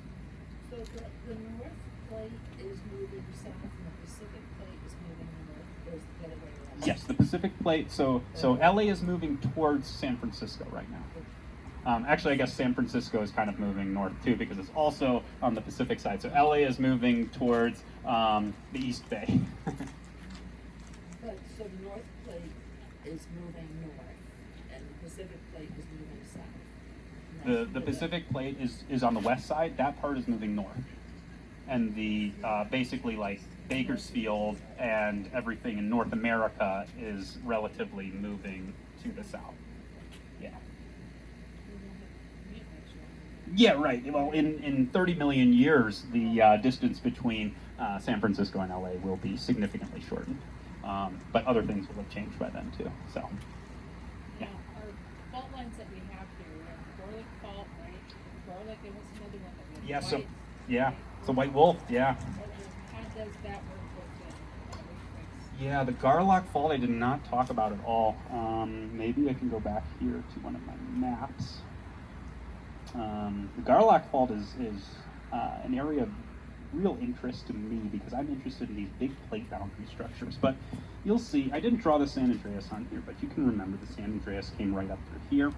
Speaker 5: So the North Plate is moving south and the Pacific Plate is moving north, or is it the other way around?
Speaker 4: Yes, the Pacific Plate, so LA is moving towards San Francisco right now. Actually, I guess San Francisco is kind of moving north too because it's also on the Pacific side. So LA is moving towards the East Bay.
Speaker 5: But so the North Plate is moving north and the Pacific Plate is moving south.
Speaker 4: The Pacific Plate is on the west side. That part is moving north. And the basically like Bakersfield and everything in North America is relatively moving to the south. Yeah. Yeah, right. Well, in 30 million years, the distance between San Francisco and LA will be significantly shortened. But other things will have changed by then too. So,
Speaker 5: Now, our fault lines that we have here, we have Garlic Fault, right? Garlic, and what's another one that we have?
Speaker 4: yeah. So,
Speaker 5: White.
Speaker 4: yeah. So White Wolf. Yeah.
Speaker 5: How does that work with the
Speaker 4: Yeah. The Garlock Fault I did not talk about at all. Maybe I can go back here to one of my maps. The Garlock Fault is an area of real interest to me because I'm interested in these big plate boundary structures. But you'll see, I didn't draw the San Andreas on here, but you can remember the San Andreas came right up through here.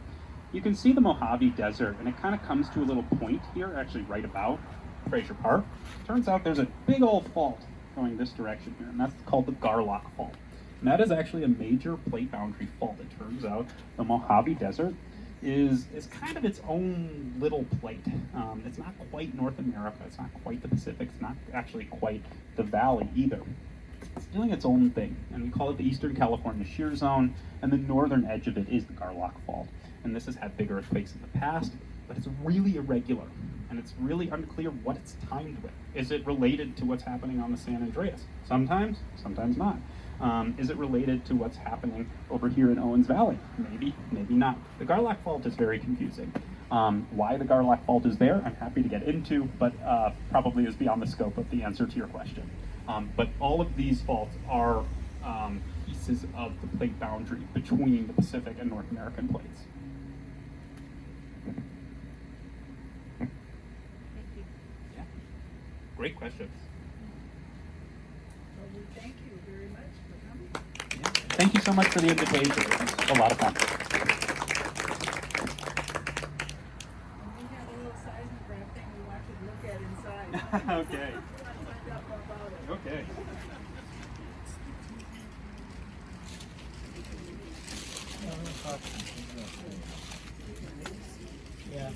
Speaker 4: You can see the Mojave Desert, and it kind of comes to a little point here, actually right about Fraser Park. Turns out there's a big old fault going this direction here, and that's called the Garlock Fault. And that is actually a major plate boundary fault. It turns out the Mojave Desert is kind of its own little plate. It's not quite North America, it's not quite the Pacific, it's not actually quite the valley either. It's doing its own thing, and we call it the Eastern California Shear Zone, and the northern edge of it is the Garlock Fault. And this has had big earthquakes in the past, but it's really irregular, and it's really unclear what it's timed with. Is it related to what's happening on the San Andreas? Sometimes, sometimes not. Is it related to what's happening over here in Owens Valley? Maybe, maybe not. The Garlock Fault is very confusing. Why the Garlock Fault is there, I'm happy to get into, but probably is beyond the scope of the answer to your question. But all of these faults are pieces of the plate boundary between the Pacific and North American plates. Yeah. Great questions.
Speaker 1: Well, we thank you very much for coming.
Speaker 4: Yeah. Thank you so much for the invitation. It was a lot of fun.
Speaker 1: And we have a little seismograph thing we want you to look at inside.
Speaker 4: Okay.
Speaker 1: Find out more about it.
Speaker 4: Okay.
Speaker 10: Yeah.